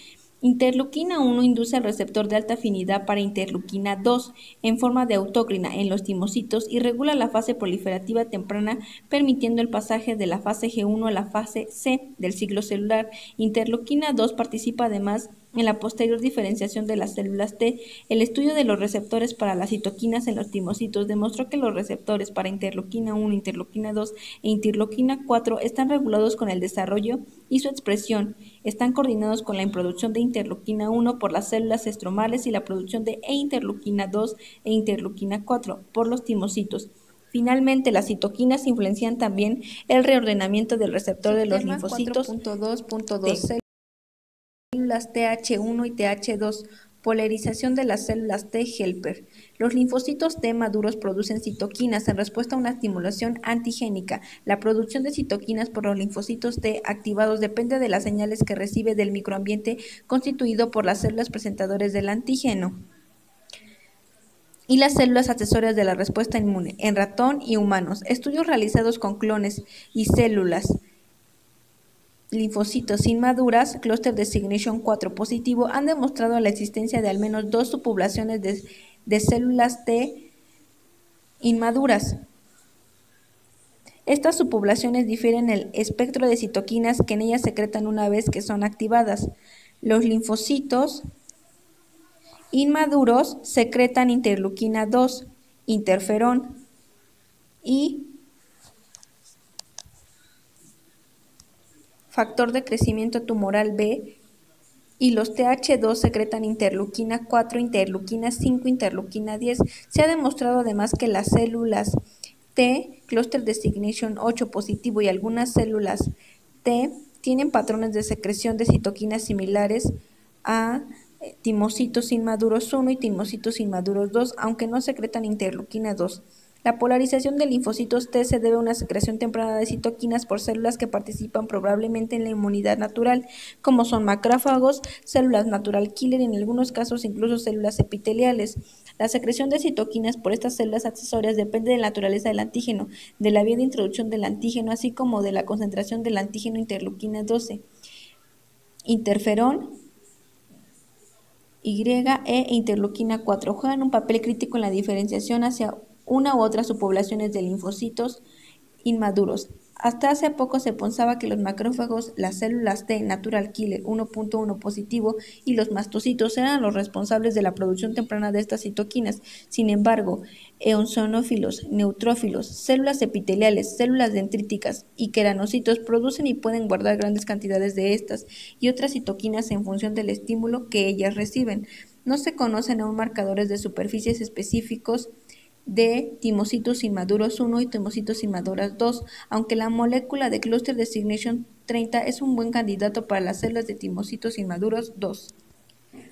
Interleuquina 1 induce al receptor de alta afinidad para interleuquina 2 en forma de autócrina en los timocitos y regula la fase proliferativa temprana, permitiendo el pasaje de la fase G1 a la fase C del ciclo celular. Interleuquina 2 participa además en la posterior diferenciación de las células T. El estudio de los receptores para las citoquinas en los timocitos demostró que los receptores para interleuquina 1, interleuquina 2 e interleuquina 4 están regulados con el desarrollo y su expresión. Están coordinados con la introducción de interleuquina 1 por las células estromales y la producción de interleuquina 2 e interleuquina 4 por los timocitos. Finalmente, las citoquinas influencian también el reordenamiento del receptor de los linfocitos 4.2.2 células Th1 y Th2, polarización de las células T helper. Los linfocitos T maduros producen citoquinas en respuesta a una estimulación antigénica. La producción de citoquinas por los linfocitos T activados depende de las señales que recibe del microambiente constituido por las células presentadoras del antígeno y las células accesorias de la respuesta inmune, en ratón y humanos. Estudios realizados con clones y células linfocitos inmaduras, Cluster Designation 4 positivo, han demostrado la existencia de al menos dos subpoblaciones de células T inmaduras. Estas subpoblaciones difieren en el espectro de citoquinas que en ellas secretan una vez que son activadas. Los linfocitos inmaduros secretan interleuquina 2, interferón y factor de crecimiento tumoral B, y los Th2 secretan interleuquina 4, interleuquina 5, interleuquina 10. Se ha demostrado además que las células T, Cluster Designation 8 positivo y algunas células T tienen patrones de secreción de citoquinas similares a timocitos inmaduros 1 y timocitos inmaduros 2, aunque no secretan interleuquina 2. La polarización de linfocitos T se debe a una secreción temprana de citoquinas por células que participan probablemente en la inmunidad natural, como son macrófagos, células natural killer y en algunos casos incluso células epiteliales. La secreción de citoquinas por estas células accesorias depende de la naturaleza del antígeno, de la vía de introducción del antígeno, así como de la concentración del antígeno interleuquina 12, interferón Y e interleuquina 4 juegan un papel crítico en la diferenciación hacia una u otra subpoblaciones de linfocitos inmaduros. Hasta hace poco se pensaba que los macrófagos, las células T natural killer 1.1 positivo y los mastocitos eran los responsables de la producción temprana de estas citoquinas. Sin embargo, eosinófilos, neutrófilos, células epiteliales, células dendríticas y keranocitos producen y pueden guardar grandes cantidades de estas y otras citoquinas en función del estímulo que ellas reciben. No se conocen aún marcadores de superficies específicos de timocitos inmaduros 1 y timocitos inmaduras 2, aunque la molécula de Cluster Designation 30 es un buen candidato para las células de timocitos inmaduros 2.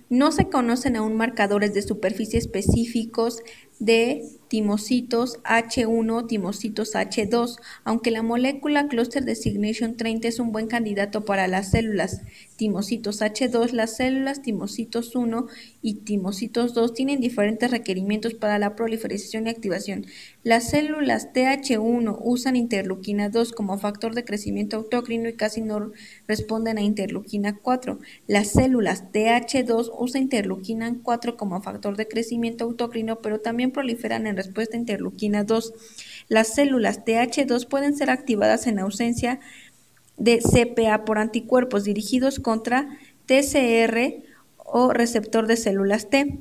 No se conocen aún marcadores de superficie específicos de timocitos H1 o timocitos H2, aunque la molécula Cluster Designation 30 es un buen candidato para las células timocitos H2. Las células timocitos 1 y timocitos 2 tienen diferentes requerimientos para la proliferación y activación. Las células Th1 usan interleuquina 2 como factor de crecimiento autócrino y casi no responden a interleuquina 4. Las células Th2 usan interleuquina 4 como factor de crecimiento autócrino, pero también proliferan en respuesta a interleuquina 2. Las células Th2 pueden ser activadas en ausencia de CPA por anticuerpos dirigidos contra TCR o receptor de células T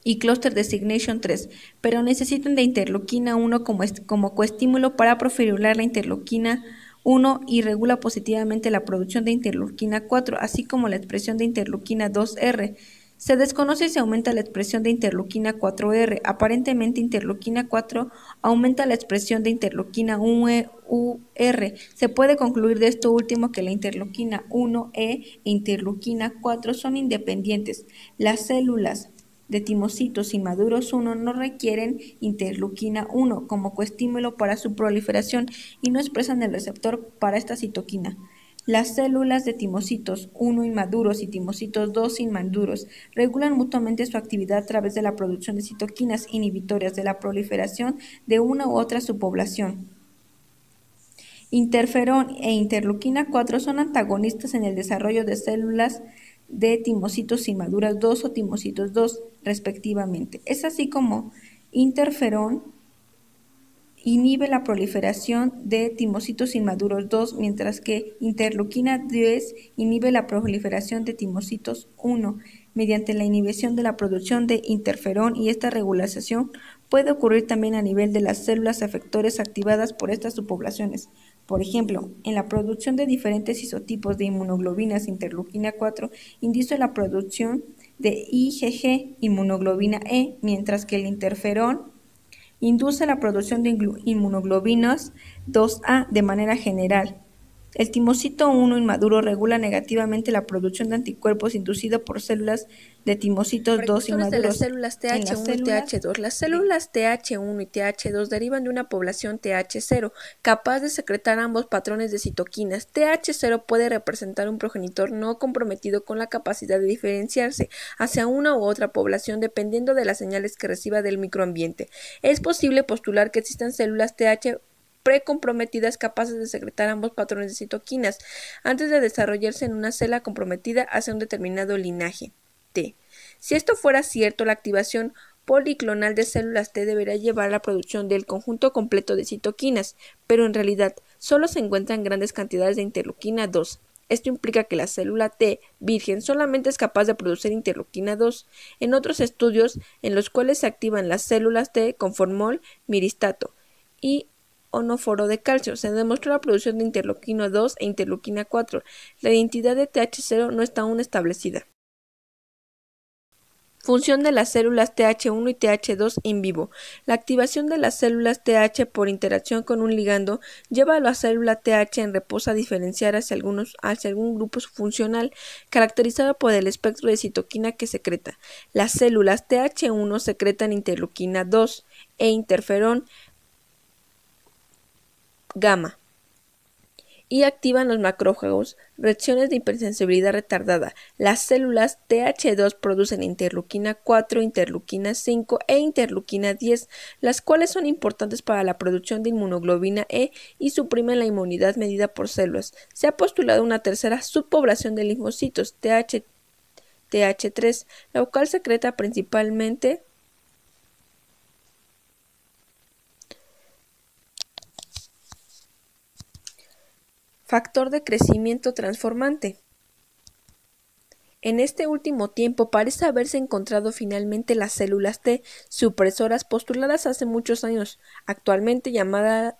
y Cluster Designation 3, pero necesitan de interleuquina 1 como coestímulo para proliferar la interleuquina 1 y regula positivamente la producción de interleuquina 4, así como la expresión de interleuquina 2R. Se desconoce si aumenta la expresión de interleuquina 4R. Aparentemente, interleuquina 4 aumenta la expresión de interleuquina 1UR. Se puede concluir de esto último que la interleuquina 1E e interleuquina 4 son independientes. Las células de timocitos inmaduros 1 no requieren interleuquina 1 como coestímulo para su proliferación y no expresan el receptor para esta citoquina. Las células de timocitos 1 inmaduros y timocitos 2 inmaduros regulan mutuamente su actividad a través de la producción de citoquinas inhibitorias de la proliferación de una u otra subpoblación. Interferón e interleuquina 4 son antagonistas en el desarrollo de células de timocitos inmaduras 2 o timocitos 2, respectivamente. Es así como interferón inhibe la proliferación de timocitos inmaduros 2, mientras que interleuquina 10 inhibe la proliferación de timocitos 1 mediante la inhibición de la producción de interferón, y esta regulación puede ocurrir también a nivel de las células efectores activadas por estas subpoblaciones. Por ejemplo, en la producción de diferentes isotipos de inmunoglobinas, interleuquina 4 induce la producción de IgG, inmunoglobina E, mientras que el interferón Induce la producción de inmunoglobinas 2A de manera general. El timocito 1 inmaduro regula negativamente la producción de anticuerpos inducida por células de timocitos 2 Precursores de las inmaduros. células TH1 y TH2. Las células TH1 y TH2 derivan de una población TH0, capaz de secretar ambos patrones de citoquinas. TH0 puede representar un progenitor no comprometido con la capacidad de diferenciarse hacia una u otra población dependiendo de las señales que reciba del microambiente. Es posible postular que existan células TH precomprometidas capaces de secretar ambos patrones de citoquinas antes de desarrollarse en una célula comprometida hacia un determinado linaje T. Si esto fuera cierto, la activación policlonal de células T debería llevar a la producción del conjunto completo de citoquinas, pero en realidad solo se encuentran grandes cantidades de interleuquina 2. Esto implica que la célula T virgen solamente es capaz de producir interleuquina 2. En otros estudios en los cuales se activan las células T con formol, miristato y onóforo de calcio, se demostró la producción de interleuquina 2 e interleuquina 4. La identidad de TH0 no está aún establecida. Función de las células TH1 y TH2 in vivo. La activación de las células TH por interacción con un ligando lleva a la célula TH en reposo a diferenciar hacia algún grupo funcional caracterizado por el espectro de citoquina que secreta. Las células TH1 secretan interleuquina 2 e interferón gamma y activan los macrófagos, reacciones de hipersensibilidad retardada. Las células TH2 producen interleuquina 4, interleuquina 5 e interleuquina 10, las cuales son importantes para la producción de inmunoglobina E y suprimen la inmunidad medida por células. Se ha postulado una tercera subpoblación de linfocitos, TH3, la cual secreta principalmente factor de crecimiento transformante. En este último tiempo parece haberse encontrado finalmente las células T supresoras postuladas hace muchos años, actualmente llamadas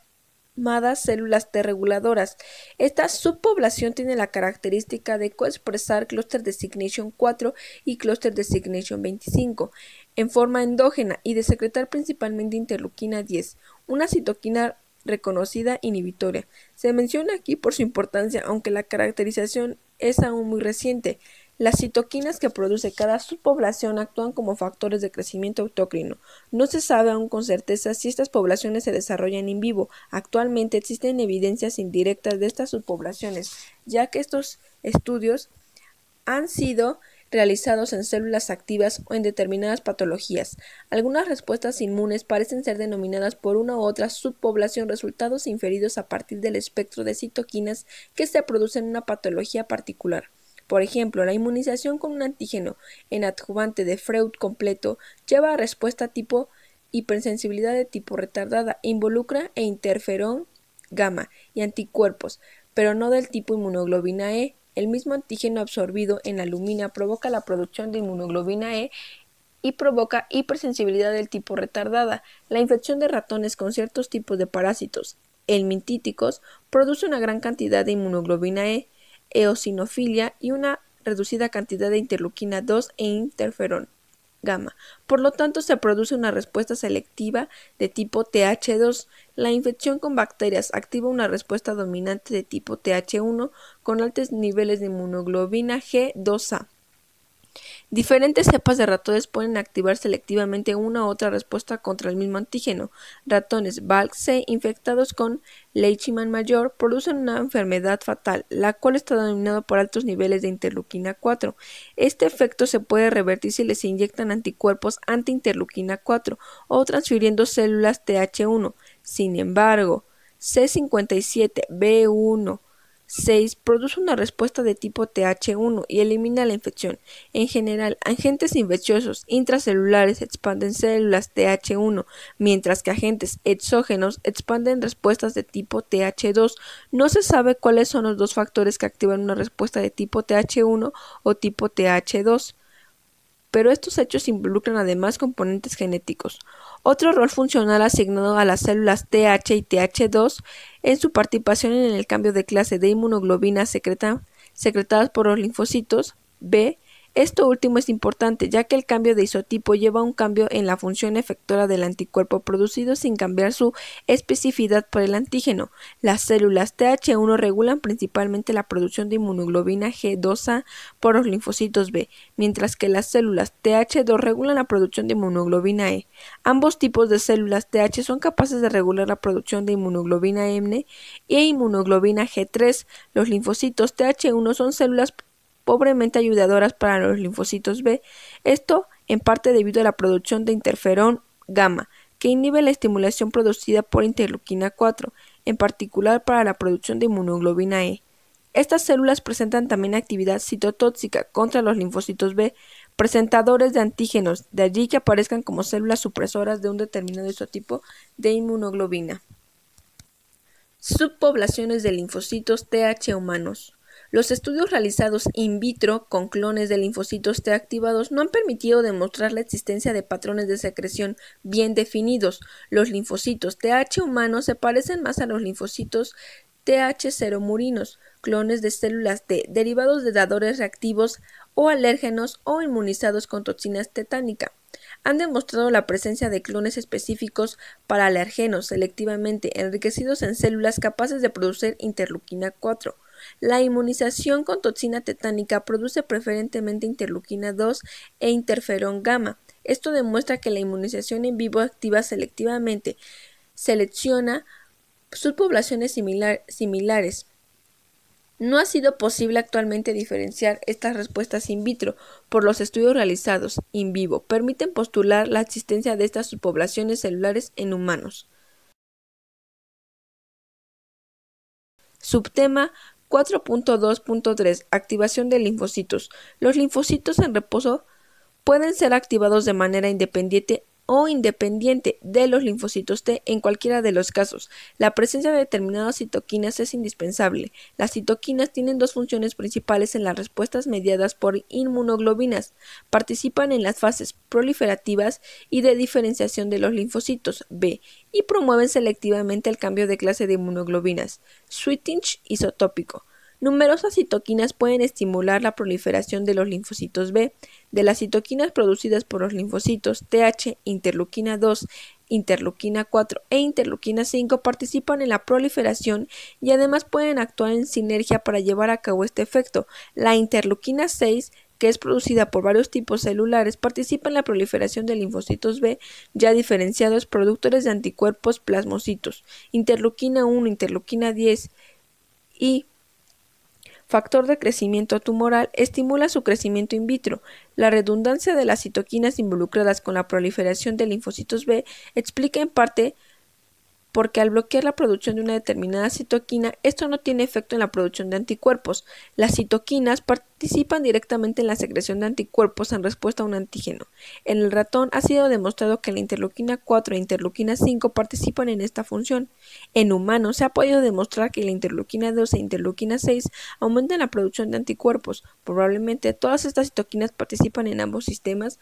células T reguladoras. Esta subpoblación tiene la característica de coexpresar Cluster Designation 4 y Cluster Designation 25 en forma endógena y de secretar principalmente interleuquina 10, una citoquina reconocida inhibitoria. Se menciona aquí por su importancia, aunque la caracterización es aún muy reciente. Las citoquinas que produce cada subpoblación actúan como factores de crecimiento autocrino. No se sabe aún con certeza si estas poblaciones se desarrollan in vivo. Actualmente existen evidencias indirectas de estas subpoblaciones, ya que estos estudios han sido realizados en células activas o en determinadas patologías. Algunas respuestas inmunes parecen ser denominadas por una u otra subpoblación, resultados inferidos a partir del espectro de citoquinas que se producen en una patología particular. Por ejemplo, la inmunización con un antígeno en adjuvante de Freud completo lleva a respuesta tipo hipersensibilidad de tipo retardada, involucra e interferón gamma y anticuerpos, pero no del tipo inmunoglobina E. El mismo antígeno absorbido en la lumina provoca la producción de inmunoglobina E y provoca hipersensibilidad del tipo retardada. La infección de ratones con ciertos tipos de parásitos helmintíticos produce una gran cantidad de inmunoglobina E, eosinofilia y una reducida cantidad de interleuquina 2 e interferón gamma. Por lo tanto, se produce una respuesta selectiva de tipo TH2. La infección con bacterias activa una respuesta dominante de tipo TH1 con altos niveles de inmunoglobina G2A. Diferentes cepas de ratones pueden activar selectivamente una u otra respuesta contra el mismo antígeno. Ratones BALC-C infectados con Leishman mayor producen una enfermedad fatal, la cual está dominada por altos niveles de interleuquina 4. Este efecto se puede revertir si les inyectan anticuerpos anti-interleuquina 4 o transfiriendo células TH1. Sin embargo, C57B1 6 produce una respuesta de tipo TH1 y elimina la infección. En general, agentes infecciosos intracelulares expanden células TH1, mientras que agentes exógenos expanden respuestas de tipo TH2. No se sabe cuáles son los dos factores que activan una respuesta de tipo TH1 o tipo TH2, pero estos hechos involucran además componentes genéticos. Otro rol funcional asignado a las células TH y TH2 en su participación en el cambio de clase de inmunoglobinas secretadas por los linfocitos B Esto último es importante, ya que el cambio de isotipo lleva a un cambio en la función efectora del anticuerpo producido sin cambiar su especificidad por el antígeno. Las células Th1 regulan principalmente la producción de inmunoglobina G2A por los linfocitos B, mientras que las células Th2 regulan la producción de inmunoglobina E. Ambos tipos de células Th son capaces de regular la producción de inmunoglobina M e inmunoglobina G3. Los linfocitos Th1 son células pobremente ayudadoras para los linfocitos B, esto en parte debido a la producción de interferón gamma, que inhibe la estimulación producida por interleuquina 4, en particular para la producción de inmunoglobina E. Estas células presentan también actividad citotóxica contra los linfocitos B, presentadores de antígenos, de allí que aparezcan como células supresoras de un determinado isotipo de inmunoglobina. Subpoblaciones de linfocitos Th humanos. Los estudios realizados in vitro con clones de linfocitos T activados no han permitido demostrar la existencia de patrones de secreción bien definidos. Los linfocitos Th humanos se parecen más a los linfocitos Th0 murinos, clones de células T derivados de dadores reactivos o alérgenos o inmunizados con toxinas tetánica. Han demostrado la presencia de clones específicos para alergenos selectivamente enriquecidos en células capaces de producir interleuquina 4. La inmunización con toxina tetánica produce preferentemente interleuquina 2 e interferón gamma. Esto demuestra que la inmunización en vivo activa selectivamente, selecciona subpoblaciones similares. No ha sido posible actualmente diferenciar estas respuestas in vitro, por los estudios realizados in vivo permiten postular la existencia de estas subpoblaciones celulares en humanos. Subtema 4.2.3 Activación de linfocitos. Los linfocitos en reposo pueden ser activados de manera independiente o independiente de los linfocitos T en cualquiera de los casos. La presencia de determinadas citoquinas es indispensable. Las citoquinas tienen dos funciones principales en las respuestas mediadas por inmunoglobinas. Participan en las fases proliferativas y de diferenciación de los linfocitos B y promueven selectivamente el cambio de clase de inmunoglobinas. Switching isotópico. Numerosas citoquinas pueden estimular la proliferación de los linfocitos B. De las citoquinas producidas por los linfocitos Th, interleuquina 2, interleuquina 4 e interleuquina 5 participan en la proliferación y además pueden actuar en sinergia para llevar a cabo este efecto. La interleuquina 6, que es producida por varios tipos celulares, participa en la proliferación de linfocitos B ya diferenciados productores de anticuerpos plasmocitos. Interleuquina 1, interleuquina 10 y factor de crecimiento tumoral estimula su crecimiento in vitro. La redundancia de las citoquinas involucradas con la proliferación de linfocitos B explica en parte porque al bloquear la producción de una determinada citoquina, esto no tiene efecto en la producción de anticuerpos. Las citoquinas participan directamente en la secreción de anticuerpos en respuesta a un antígeno. En el ratón ha sido demostrado que la interleuquina 4 e interleuquina 5 participan en esta función. En humanos se ha podido demostrar que la interleuquina 2 e interleuquina 6 aumentan la producción de anticuerpos. Probablemente todas estas citoquinas participan en ambos sistemas.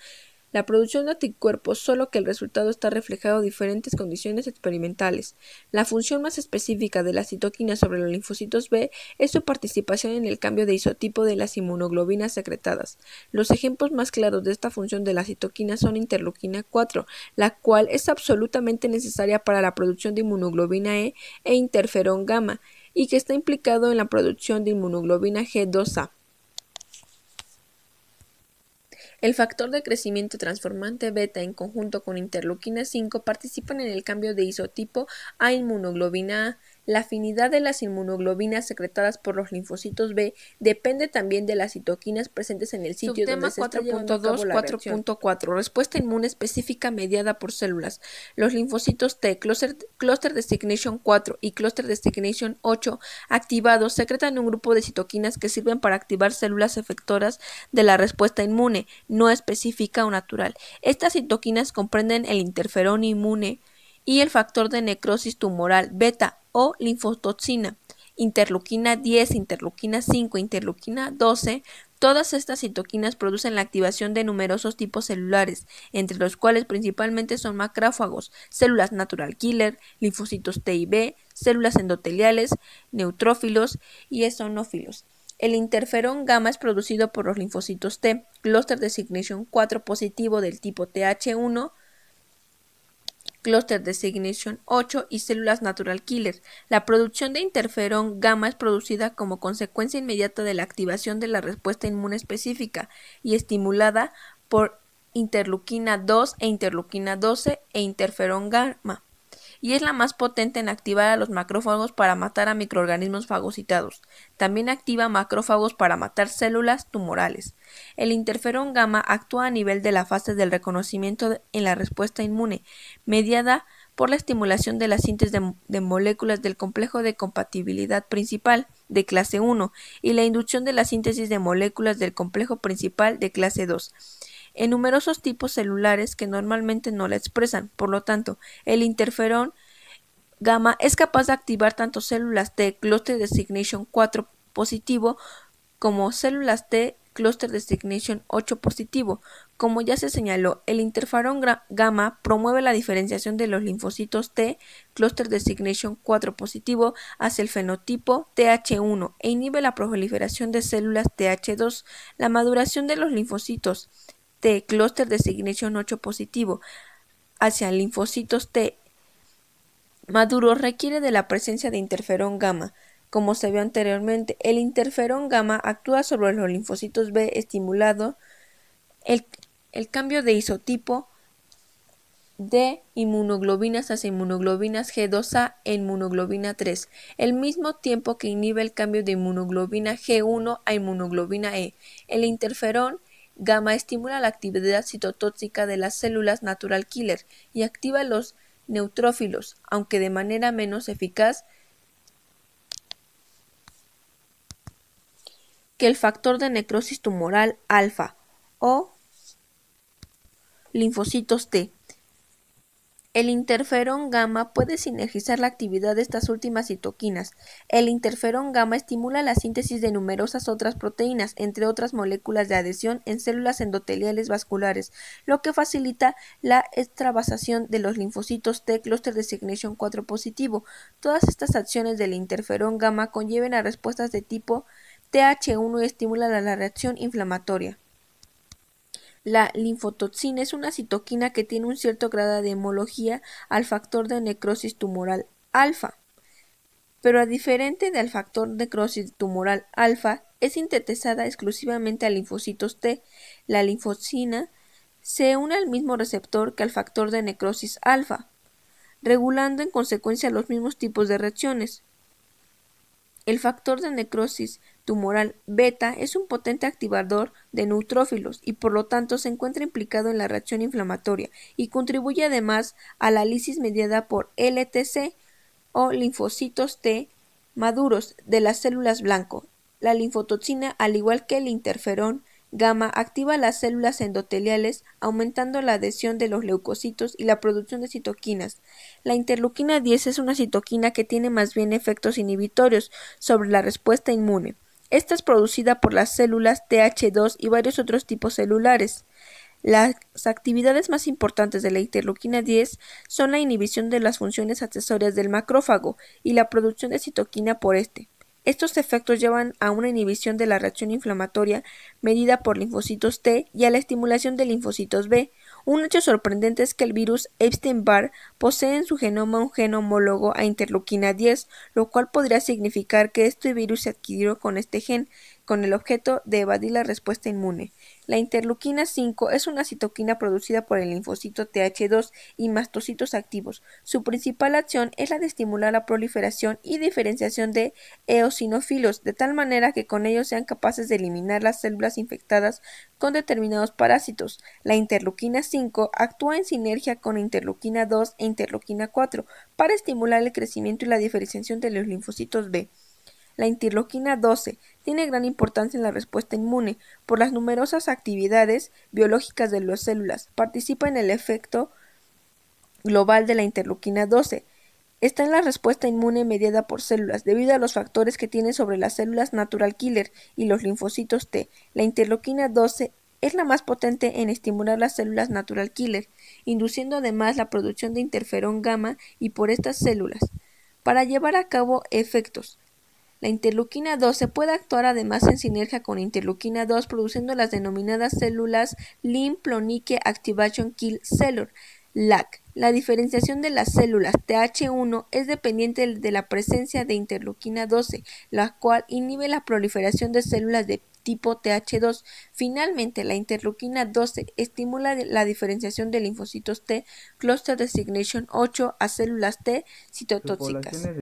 La producción de anticuerpos, solo que el resultado está reflejado en diferentes condiciones experimentales. La función más específica de la citoquina sobre los linfocitos B es su participación en el cambio de isotipo de las inmunoglobinas secretadas. Los ejemplos más claros de esta función de la citoquina son interleuquina 4, la cual es absolutamente necesaria para la producción de inmunoglobina E e interferón gamma, y que está implicado en la producción de inmunoglobina G2A. El factor de crecimiento transformante beta en conjunto con interleuquina 5 participan en el cambio de isotipo a inmunoglobina A. La afinidad de las inmunoglobinas secretadas por los linfocitos B depende también de las citoquinas presentes en el sitio donde se está llevando a cabo la reacción. 4.4 Respuesta inmune específica mediada por células. Los linfocitos T, Cluster Designation 4 y Cluster Designation 8 activados secretan un grupo de citoquinas que sirven para activar células efectoras de la respuesta inmune no específica o natural. Estas citoquinas comprenden el interferón inmune y el factor de necrosis tumoral beta o linfotoxina, interleuquina 10, interleuquina 5, interleuquina 12. Todas estas citoquinas producen la activación de numerosos tipos celulares, entre los cuales principalmente son macrófagos, células natural killer, linfocitos T y B, células endoteliales, neutrófilos y eosinófilos. El interferón gamma es producido por los linfocitos T, cluster designation 4 positivo del tipo Th1, cluster designation 8 y células natural killer. La producción de interferón gamma es producida como consecuencia inmediata de la activación de la respuesta inmune específica y estimulada por interleuquina 2 e interleuquina 12 e interferón gamma, y es la más potente en activar a los macrófagos para matar a microorganismos fagocitados. También activa macrófagos para matar células tumorales. El interferón gamma actúa a nivel de la fase del reconocimiento en la respuesta inmune, mediada por la estimulación de la síntesis de moléculas del complejo de compatibilidad principal de clase 1 y la inducción de la síntesis de moléculas del complejo principal de clase 2. En numerosos tipos celulares que normalmente no la expresan. Por lo tanto, el interferón gamma es capaz de activar tanto células T cluster designation 4 positivo como células T cluster designation 8 positivo. Como ya se señaló, el interferón gamma promueve la diferenciación de los linfocitos T cluster designation 4 positivo hacia el fenotipo Th1 e inhibe la proliferación de células Th2. La maduración de los linfocitos T cluster designation 8 positivo hacia linfocitos T maduros requiere de la presencia de interferón gamma. Como se vio anteriormente, el interferón gamma actúa sobre los linfocitos B estimulando el cambio de isotipo de inmunoglobinas hacia inmunoglobinas G2A e inmunoglobina 3, al mismo tiempo que inhibe el cambio de inmunoglobina G1 a inmunoglobina E. El interferón gamma estimula la actividad citotóxica de las células natural killer y activa los neutrófilos, aunque de manera menos eficaz que el factor de necrosis tumoral alfa o linfocitos T. El interferón gamma puede sinergizar la actividad de estas últimas citoquinas. El interferón gamma estimula la síntesis de numerosas otras proteínas, entre otras moléculas de adhesión en células endoteliales vasculares, lo que facilita la extravasación de los linfocitos T cluster designation 4 positivo. Todas estas acciones del interferón gamma conllevan a respuestas de tipo Th1 y estimulan la reacción inflamatoria. La linfotoxina es una citoquina que tiene un cierto grado de homología al factor de necrosis tumoral alfa, pero a diferente del factor de necrosis tumoral alfa, es sintetizada exclusivamente a linfocitos T. La linfoxina se une al mismo receptor que al factor de necrosis alfa, regulando en consecuencia los mismos tipos de reacciones. El factor de necrosis tumoral beta es un potente activador de neutrófilos y por lo tanto se encuentra implicado en la reacción inflamatoria y contribuye además a la lisis mediada por LTC o linfocitos T maduros de las células blanco. La linfotoxina, al igual que el interferón gamma, activa las células endoteliales, aumentando la adhesión de los leucocitos y la producción de citoquinas. La interleuquina 10 es una citoquina que tiene más bien efectos inhibitorios sobre la respuesta inmune. Esta es producida por las células Th2 y varios otros tipos celulares. Las actividades más importantes de la interleuquina 10 son la inhibición de las funciones accesorias del macrófago y la producción de citoquina por este. Estos efectos llevan a una inhibición de la reacción inflamatoria medida por linfocitos T y a la estimulación de linfocitos B. Un hecho sorprendente es que el virus Epstein-Barr posee en su genoma un gen homólogo a interleuquina 10, lo cual podría significar que este virus se adquirió con este gen, con el objeto de evadir la respuesta inmune. La interleuquina 5 es una citoquina producida por el linfocito Th2 y mastocitos activos. Su principal acción es la de estimular la proliferación y diferenciación de eosinófilos, de tal manera que con ellos sean capaces de eliminar las células infectadas con determinados parásitos. La interleuquina 5 actúa en sinergia con interleuquina 2 e interleuquina 4 para estimular el crecimiento y la diferenciación de los linfocitos B. La interleuquina 12 tiene gran importancia en la respuesta inmune por las numerosas actividades biológicas de las células. Participa en el efecto global de la interleuquina 12. Está en la respuesta inmune mediada por células debido a los factores que tiene sobre las células natural killer y los linfocitos T. La interleuquina 12 es la más potente en estimular las células natural killer, induciendo además la producción de interferón gamma y por estas células. Para llevar a cabo efectos, La interleuquina 12 puede actuar además en sinergia con interleuquina 2, produciendo las denominadas células Lymphoclonic Activation Kill Cellule, LAC. La diferenciación de las células Th1 es dependiente de la presencia de interleuquina 12, la cual inhibe la proliferación de células de tipo Th2. Finalmente, la interleuquina 12 estimula la diferenciación de linfocitos T, cluster designation 8, a células T citotóxicas.